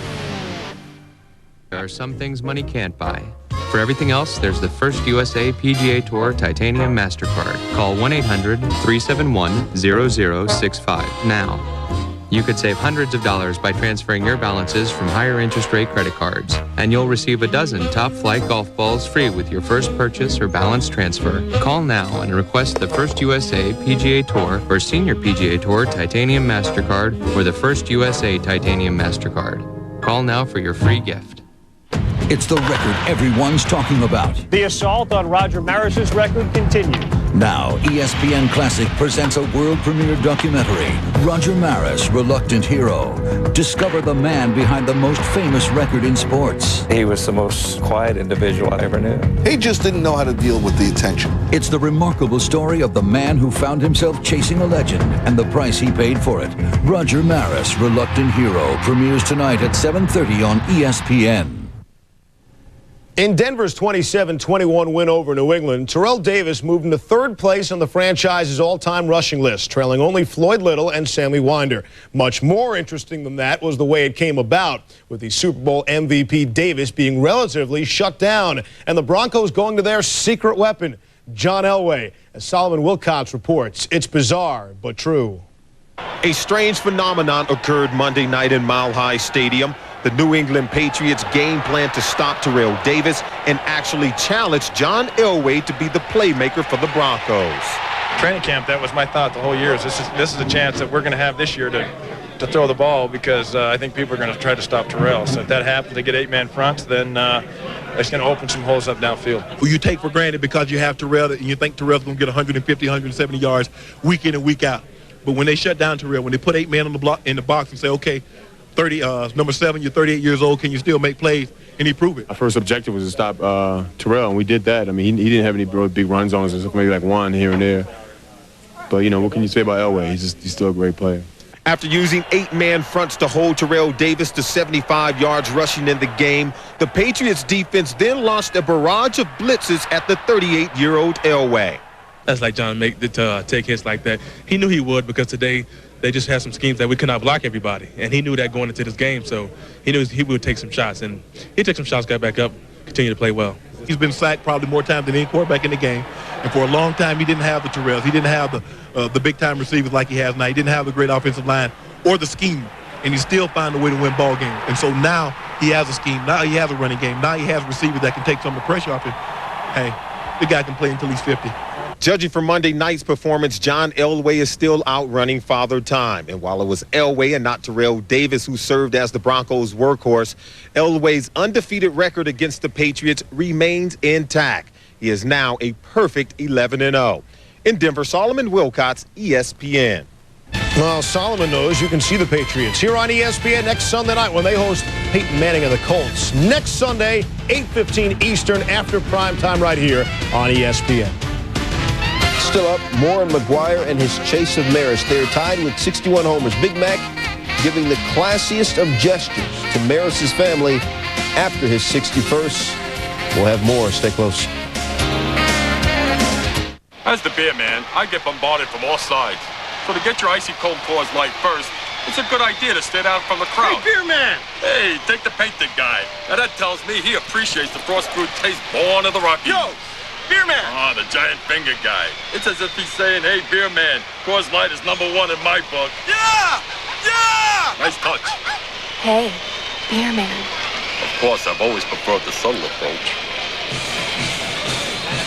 There are some things money can't buy. For everything else, there's the First USA PGA Tour Titanium MasterCard. Call 1-800-371-0065 now. You could save hundreds of dollars by transferring your balances from higher interest rate credit cards, and you'll receive a dozen top flight golf balls free with your first purchase or balance transfer. Call now and request the First USA PGA Tour or Senior PGA Tour Titanium MasterCard or the First USA Titanium MasterCard. Call now for your free gift. It's the record everyone's talking about. The assault on Roger Maris's record continues. Now, ESPN Classic presents a world premiere documentary, Roger Maris, Reluctant Hero. Discover the man behind the most famous record in sports. He was the most quiet individual I ever knew. He just didn't know how to deal with the attention. It's the remarkable story of the man who found himself chasing a legend and the price he paid for it. Roger Maris, Reluctant Hero, premieres tonight at 7:30 on ESPN. In Denver's 27-21 win over New England, Terrell Davis moved into third place on the franchise's all-time rushing list, trailing only Floyd Little and Sammy Winder. Much more interesting than that was the way it came about, with the Super Bowl MVP Davis being relatively shut down, and the Broncos going to their secret weapon, John Elway. As Solomon Wilcots reports, it's bizarre but true. A strange phenomenon occurred Monday night in Mile High Stadium. The New England Patriots game plan to stop Terrell Davis and actually challenged John Elway to be the playmaker for the Broncos. Training camp, that was my thought the whole year. This is a chance that we're going to have this year to throw the ball, because I think people are going to try to stop Terrell. So if that happens, to get 8-man fronts, then it's going to open some holes up downfield. Who you take for granted because you have Terrell and you think Terrell's going to get 150, 170 yards week in and week out. But when they shut down Terrell, when they put 8 men on the block in the box and say, okay, number 7, you're 38 years old, can you still make plays? And he proved it. Our first objective was to stop Terrell, and we did that. I mean, he didn't have any really big run zones, maybe like one here and there. But, you know, what can you say about Elway? He's still a great player. After using 8-man fronts to hold Terrell Davis to 75 yards rushing in the game, the Patriots defense then launched a barrage of blitzes at the 38-year-old Elway. That's like John to take hits like that. He knew he would, because today they just had some schemes that we could not block everybody. And he knew that going into this game, so he knew he would take some shots. And he took some shots, got back up, continued to play well. He's been sacked probably more times than any quarterback in the game. And for a long time, he didn't have the Terrells. He didn't have the big-time receivers like he has now. He didn't have the great offensive line or the scheme. And he still found a way to win ball games. And so now he has a scheme. Now he has a running game. Now he has receivers that can take some of the pressure off him. Hey, the guy can play until he's 50. Judging from Monday night's performance, John Elway is still outrunning Father Time. And while it was Elway and not Terrell Davis who served as the Broncos' workhorse, Elway's undefeated record against the Patriots remains intact. He is now a perfect 11-0. In Denver, Solomon Wilcots, ESPN. Well, Solomon knows you can see the Patriots here on ESPN next Sunday night when they host Peyton Manning and the Colts. Next Sunday, 8:15 Eastern, after prime time right here on ESPN. Still up, more on McGwire and his chase of Maris. They're tied with 61 homers. Big Mac giving the classiest of gestures to Maris's family after his 61st. We'll have more. Stay close. As the beer man, I get bombarded from all sides. So to get your icy cold Coors Light first, it's a good idea to stand out from the crowd. Hey, beer man! Hey, take the painted guy. Now that tells me he appreciates the frost-brewed taste born of the Rockies. Yo! Beer man! Ah, the giant finger guy. It's as if he's saying, hey, beer man, Coors Light is #1 in my book. Yeah! Yeah! Nice touch. Hey, beer man. Of course, I've always preferred the subtle approach.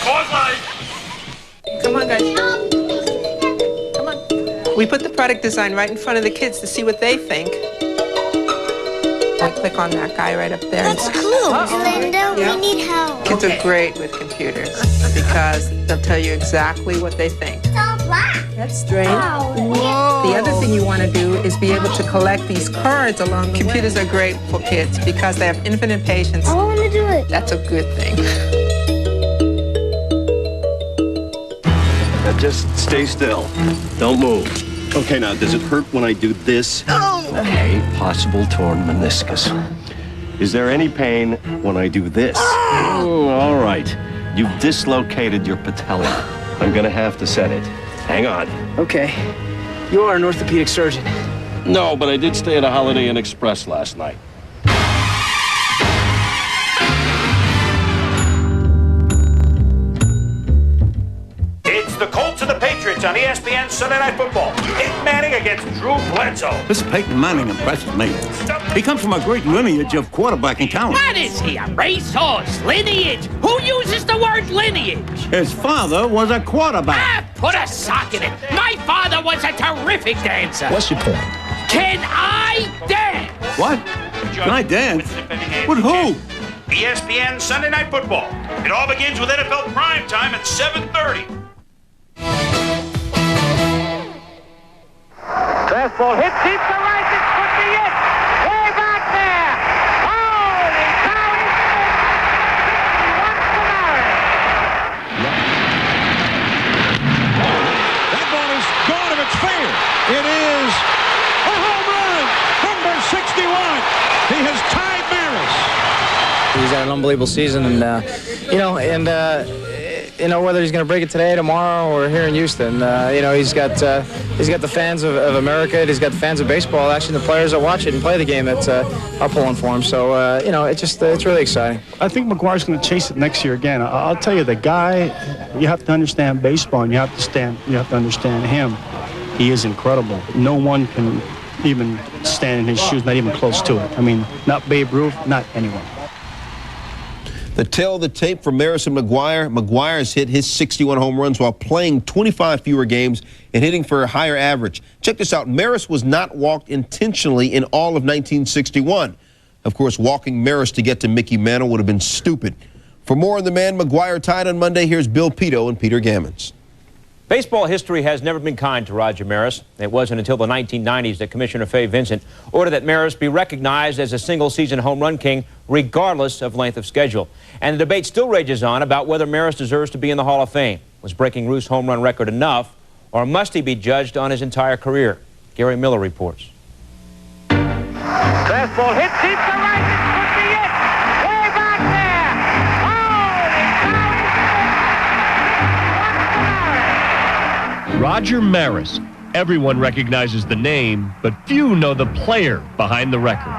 Coors Light! Come on, guys. Come on. We put the product design right in front of the kids to see what they think. I click on that guy right up there. That's cool. Linda, yeah. We need help. Kids are great with computers because they'll tell you exactly what they think. It's all black. That's strange. Oh, whoa. The other thing you want to do is be able to collect these cards along the way. Computers are great for kids because they have infinite patience. I want to do it. That's a good thing. Now just stay still. Don't move. Okay, now, does it hurt when I do this? No! Okay, possible torn meniscus. Is there any pain when I do this? All right. You've dislocated your patella. I'm gonna have to set it. Hang on. Okay. You are an orthopedic surgeon. No, but I did stay at a Holiday Inn Express last night. It's the Colts and the Patriots on ESPN Sunday Night Football. Peyton Manning against Drew Bledsoe. This Peyton Manning impresses me. He comes from a great lineage of quarterbacking talent. What is he, a racehorse? Lineage? Who uses the word lineage? His father was a quarterback. Put a sock in it. My father was a terrific dancer. What's your point? Can I dance? What? Can I dance? With who? ESPN Sunday Night Football. It all begins with NFL Prime Time at 7:30. Fastball hit deep to right. This could be it. Way back there. Holy cow. He wants to marry. That ball is gone if it's fair. It is a home run. Number 61. He has tied Maris. He's had an unbelievable season, and whether he's going to break it today, tomorrow, or here in Houston, he's got the fans of America, he's got the fans of baseball, actually the players that watch it and play the game that are pulling for him. So it's really exciting. I think McGwire's going to chase it next year again. I'll tell you, the guy, you have to understand baseball, and you have to understand him. He is incredible. No one can even stand in his shoes, not even close to it. I mean, not Babe Ruth, not anyone. The tail of the tape for Maris and McGwire. McGwire has hit his 61 home runs while playing 25 fewer games and hitting for a higher average. Check this out. Maris was not walked intentionally in all of 1961. Of course, walking Maris to get to Mickey Mantle would have been stupid. For more on the man McGwire tied on Monday, here's Bill Pito and Peter Gammons. Baseball history has never been kind to Roger Maris. It wasn't until the 1990s that Commissioner Fay Vincent ordered that Maris be recognized as a single-season home run king regardless of length of schedule. And the debate still rages on about whether Maris deserves to be in the Hall of Fame. Was breaking Ruth's home run record enough, or must he be judged on his entire career? Gary Miller reports. Fastball hit deep to right. This could be it. Way back there. Holy cow. Roger Maris. Everyone recognizes the name, but few know the player behind the record.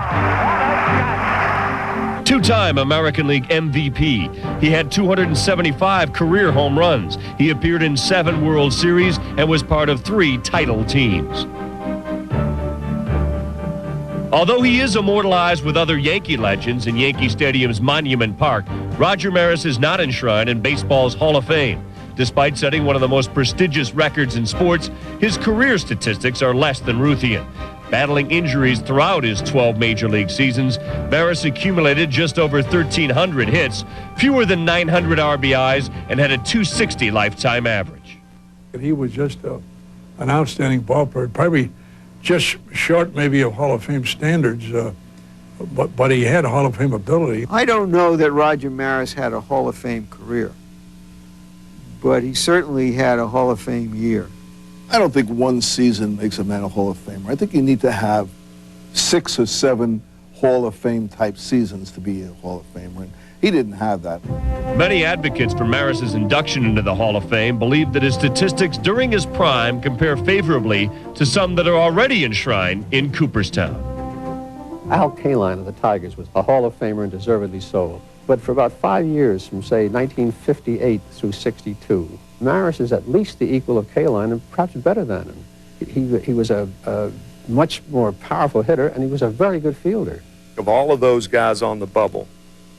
Two-time American League MVP. He had 275 career home runs. He appeared in 7 World Series and was part of 3 title teams. Although he is immortalized with other Yankee legends in Yankee Stadium's Monument Park, Roger Maris is not enshrined in baseball's Hall of Fame. Despite setting one of the most prestigious records in sports, his career statistics are less than Ruthian. Battling injuries throughout his 12 Major League seasons, Maris accumulated just over 1,300 hits, fewer than 900 RBIs, and had a .260 lifetime average. He was just an outstanding ball player, probably just short maybe of Hall of Fame standards, but he had a Hall of Fame ability. I don't know that Roger Maris had a Hall of Fame career, but he certainly had a Hall of Fame year. I don't think one season makes a man a Hall of Famer. I think you need to have 6 or 7 Hall of Fame type seasons to be a Hall of Famer, and he didn't have that. Many advocates for Maris's induction into the Hall of Fame believe that his statistics during his prime compare favorably to some that are already enshrined in Cooperstown. Al Kaline of the Tigers was a Hall of Famer, and deservedly so. But for about 5 years, from say 1958 through 62, Maris is at least the equal of Kaline and perhaps better than him. He was a much more powerful hitter, and he was a very good fielder. Of all of those guys on the bubble,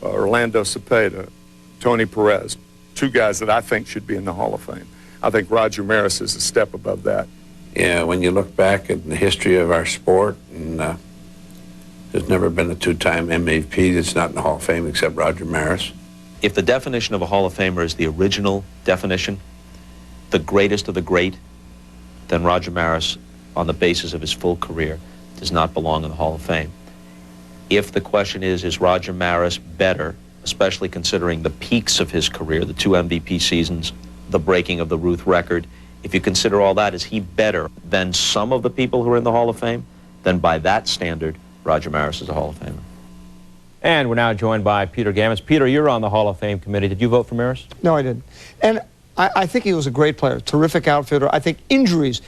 Orlando Cepeda, Tony Perez, 2 guys that I think should be in the Hall of Fame. I think Roger Maris is a step above that. Yeah, when you look back at the history of our sport, and there's never been a 2-time MVP that's not in the Hall of Fame except Roger Maris. If the definition of a Hall of Famer is the original definition, the greatest of the great, then Roger Maris, on the basis of his full career, does not belong in the Hall of Fame. If the question is Roger Maris better, especially considering the peaks of his career, the 2 MVP seasons, the breaking of the Ruth record. If you consider all that, is he better than some of the people who are in the Hall of Fame? Then by that standard, Roger Maris is a Hall of Famer. And we're now joined by Peter Gammons. Peter, you're on the Hall of Fame committee. Did you vote for Maris? No, I didn't. And I think he was a great player, terrific outfielder. I think injuries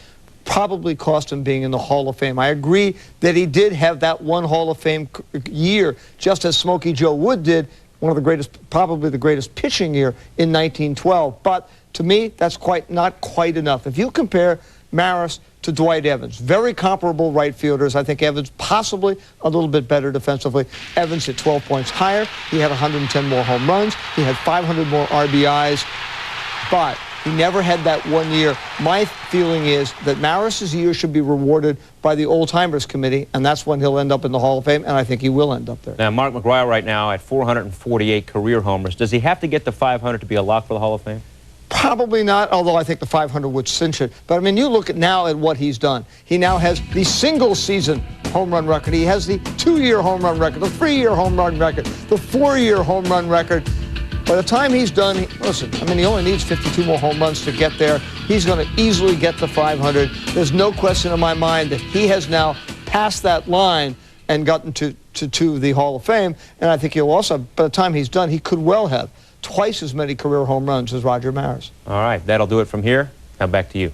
probably cost him being in the Hall of Fame. I agree that he did have that one Hall of Fame year, just as Smokey Joe Wood did, one of the greatest, probably the greatest pitching year in 1912. But to me, that's not quite enough. If you compare Maris to Dwight Evans, very comparable right fielders. I think Evans possibly a little bit better defensively. Evans hit 12 points higher. He had 110 more home runs. He had 500 more RBIs. But he never had that 1 year. My feeling is that Maris's year should be rewarded by the Old Timers Committee, and that's when he'll end up in the Hall of Fame, and I think he will end up there. Now, Mark McGwire right now at 448 career homers. Does he have to get to 500 to be a lock for the Hall of Fame? Probably not, although I think the 500 would cinch it. But, I mean, you look at now at what he's done. He now has the single-season home run record. He has the 2-year home run record, the 3-year home run record, the 4-year home run record. By the time he's done, listen, I mean, he only needs 52 more home runs to get there. He's going to easily get to 500. There's no question in my mind that he has now passed that line and gotten to the Hall of Fame. And I think he'll also, by the time he's done, he could well have twice as many career home runs as Roger Maris. All right, that'll do it from here. Now back to you.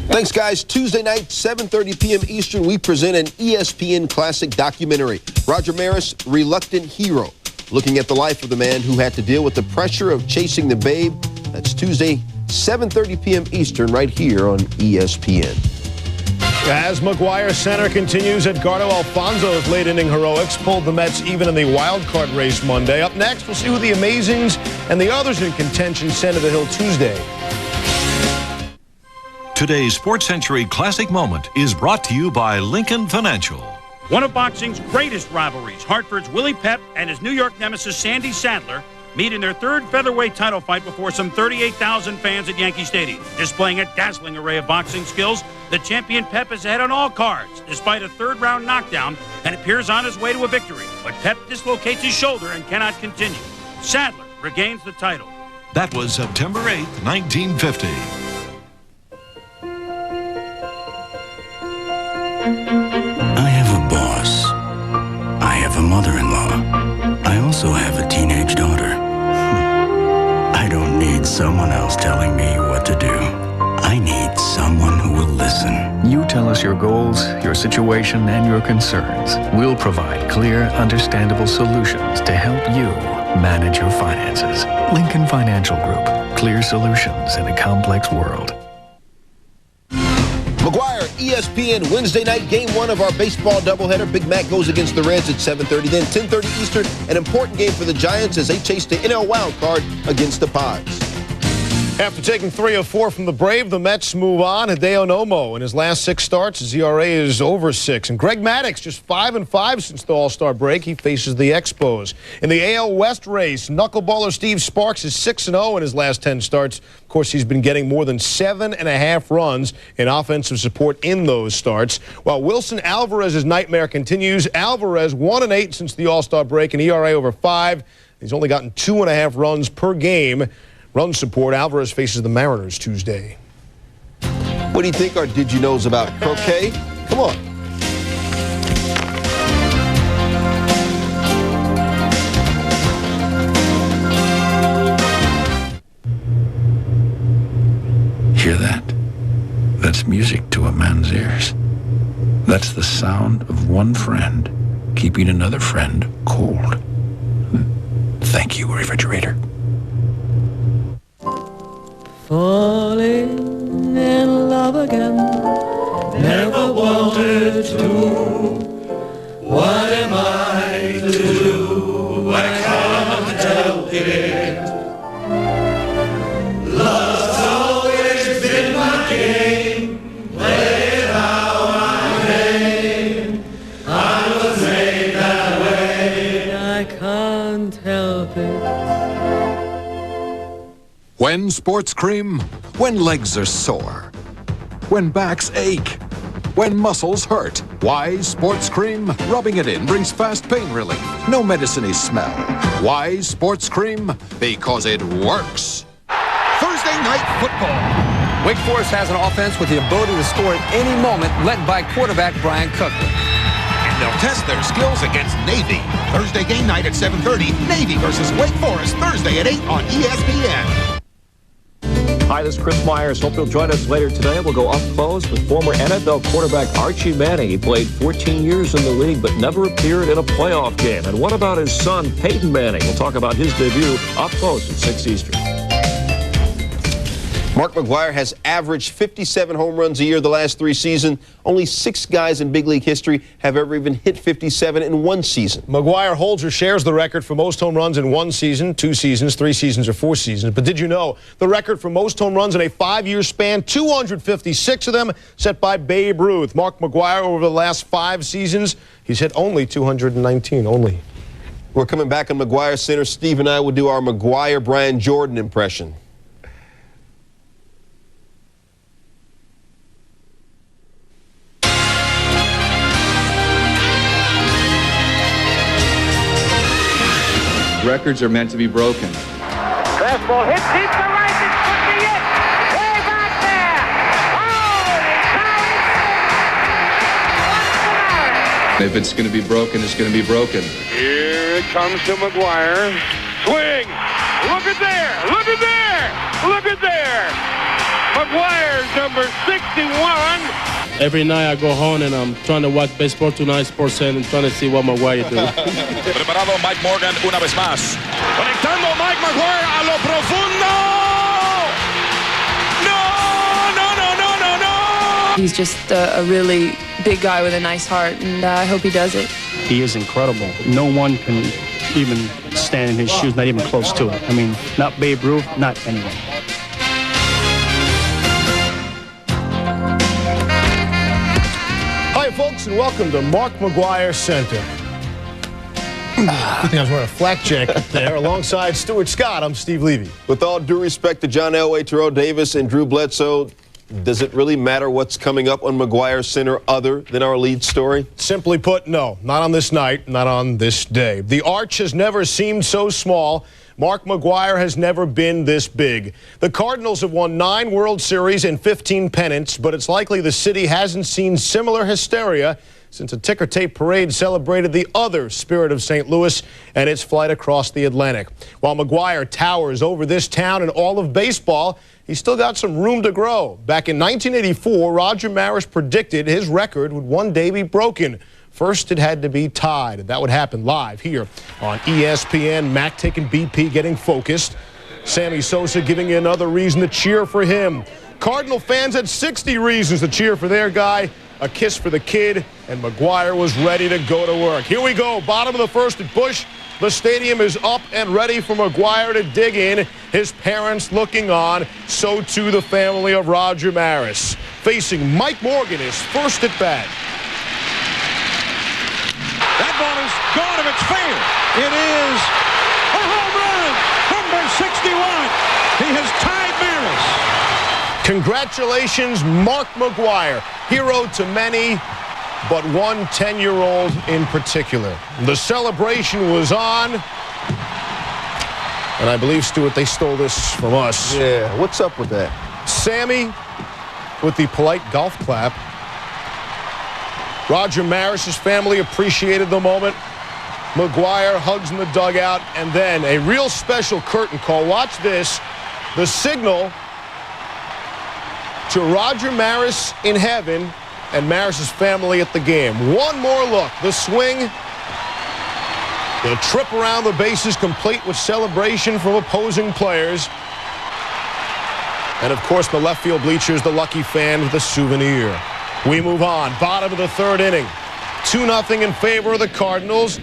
Thanks, guys. Tuesday night, 7:30 p.m. Eastern, we present an ESPN classic documentary, Roger Maris, Reluctant Hero, looking at the life of the man who had to deal with the pressure of chasing the babe. That's Tuesday, 7:30 p.m. Eastern, right here on ESPN. As McGwire Center continues, Edgardo Alfonso's late-inning heroics pulled the Mets even in the wild card race Monday. Up next, we'll see who the Amazings and the others in contention send to the Hill Tuesday. Today's Sports Century Classic Moment is brought to you by Lincoln Financial. One of boxing's greatest rivalries, Hartford's Willie Pep and his New York nemesis Sandy Sadler meet in their third featherweight title fight before some 38,000 fans at Yankee Stadium. Displaying a dazzling array of boxing skills, the champion Pep is ahead on all cards, despite a third-round knockdown, and appears on his way to a victory. But Pep dislocates his shoulder and cannot continue. Sadler regains the title. That was September 8th, 1950. I have a boss. I have a mother-in-law. I also have a teenage daughter. I don't need someone else telling me what to do. I need someone who will listen. You tell us your goals, your situation, and your concerns. We'll provide clear, understandable solutions to help you manage your finances. Lincoln Financial Group. Clear solutions in a complex world. McGwire, ESPN, Wednesday night, game 1 of our baseball doubleheader. Big Mac goes against the Reds at 7:30. Then 10:30 Eastern, an important game for the Giants as they chase the NL wild card against the Pods. After taking 3 of 4 from the Brave, the Mets move on. Hideo Nomo, in his last 6 starts, his ERA is over 6. And Greg Maddux, just 5-5 since the All-Star break. He faces the Expos. In the AL West race, knuckleballer Steve Sparks is 6-0 in his last 10 starts. Of course, he's been getting more than 7.5 runs in offensive support in those starts. While Wilson Alvarez's nightmare continues, Alvarez 1-8 since the All-Star break, an ERA over 5. He's only gotten 2.5 runs per game. Run support, Alvarez faces the Mariners Tuesday. What do you think, or did you knows about croquet? Come on. Hear that? That's music to a man's ears. That's the sound of one friend keeping another friend cold. Thank you, refrigerator. Falling in love again, never wanted to. What am I to do? I can't help it. Love's always been my game. Play it how I may. I was made that way. I can't help it. When sports cream? When legs are sore. When backs ache. When muscles hurt. Why sports cream? Rubbing it in brings fast pain relief. No medicine-y smell. Why sports cream? Because it works. Thursday Night Football. Wake Forest has an offense with the ability to score at any moment, led by quarterback Brian Cookler. And they'll test their skills against Navy. Thursday game night at 7:30. Navy versus Wake Forest, Thursday at 8 on ESPN. Hi, this is Chris Myers. Hope you'll join us later today. We'll go up close with former NFL quarterback Archie Manning. He played 14 years in the league but never appeared in a playoff game. And what about his son, Peyton Manning? We'll talk about his debut up close at 6 Eastern. Mark McGwire has averaged 57 home runs a year the last 3 seasons. Only 6 guys in big league history have ever even hit 57 in 1 season. McGwire holds or shares the record for most home runs in 1 season, 2 seasons, 3 seasons, or 4 seasons. But did you know the record for most home runs in a 5-year span, 256 of them, set by Babe Ruth. Mark McGwire, over the last 5 seasons, he's hit only 219, only. We're coming back on McGwire Center. Steve and I will do our McGwire Brian Jordan impression. Records are meant to be broken. Fastball hit deep to right. This could be it. Way back there. Holy cow. If it's going to be broken, it's going to be broken. Here it comes to McGwire. Swing. Look at there. Look at there. Look at there. McGwire's number 61. Every night I go home and I'm trying to watch Baseball Tonight, Sportscenter, and trying to see what McGwire do. Preparado Mike Morgan una vez más. Conectando Mike McGwire a lo profundo. No. He's just a really big guy with a nice heart, and I hope he does it. He is incredible. No one can even stand in his shoes, not even close to it. I mean, not Babe Ruth, not anyone. Hi, folks, and welcome to Mark McGwire Center. I think I was wearing a flak jacket there alongside Stuart Scott. I'm Steve Levy. With all due respect to John Elway, Terrell Davis, and Drew Bledsoe, does it really matter what's coming up on McGwire Center other than our lead story? Simply put, no. Not on this night, not on this day. The arch has never seemed so small. Mark McGwire has never been this big. The Cardinals have won 9 World Series and 15 pennants, but it's likely the city hasn't seen similar hysteria since a ticker tape parade celebrated the other spirit of St. Louis and its flight across the Atlantic. While McGwire towers over this town and all of baseball, he's still got some room to grow. Back in 1984, Roger Maris predicted his record would one day be broken. First, it had to be tied, and that would happen live here on ESPN. Mac taking BP, getting focused. Sammy Sosa giving you another reason to cheer for him. Cardinal fans had 60 reasons to cheer for their guy. A kiss for the kid, and McGwire was ready to go to work. Here we go, bottom of the first at Busch. The stadium is up and ready for McGwire to dig in. His parents looking on, so too the family of Roger Maris. Facing Mike Morgan, his first at bat. That ball is gone if it's fair. It is a home run, number 61. He has tied Maris. Congratulations, Mark McGwire. Hero to many, but one 10-year-old in particular. The celebration was on. And I believe, Stuart, they stole this from us. Yeah, what's up with that? Sammy with the polite golf clap. Roger Maris's family appreciated the moment. McGwire hugs in the dugout, and then a real special curtain call. Watch this. The signal to Roger Maris in heaven and Maris's family at the game. One more look. The swing. The trip around the bases complete with celebration from opposing players. And, of course, the left field bleachers, the lucky fan with a souvenir. We move on. Bottom of the third inning. 2-0 in favor of the Cardinals.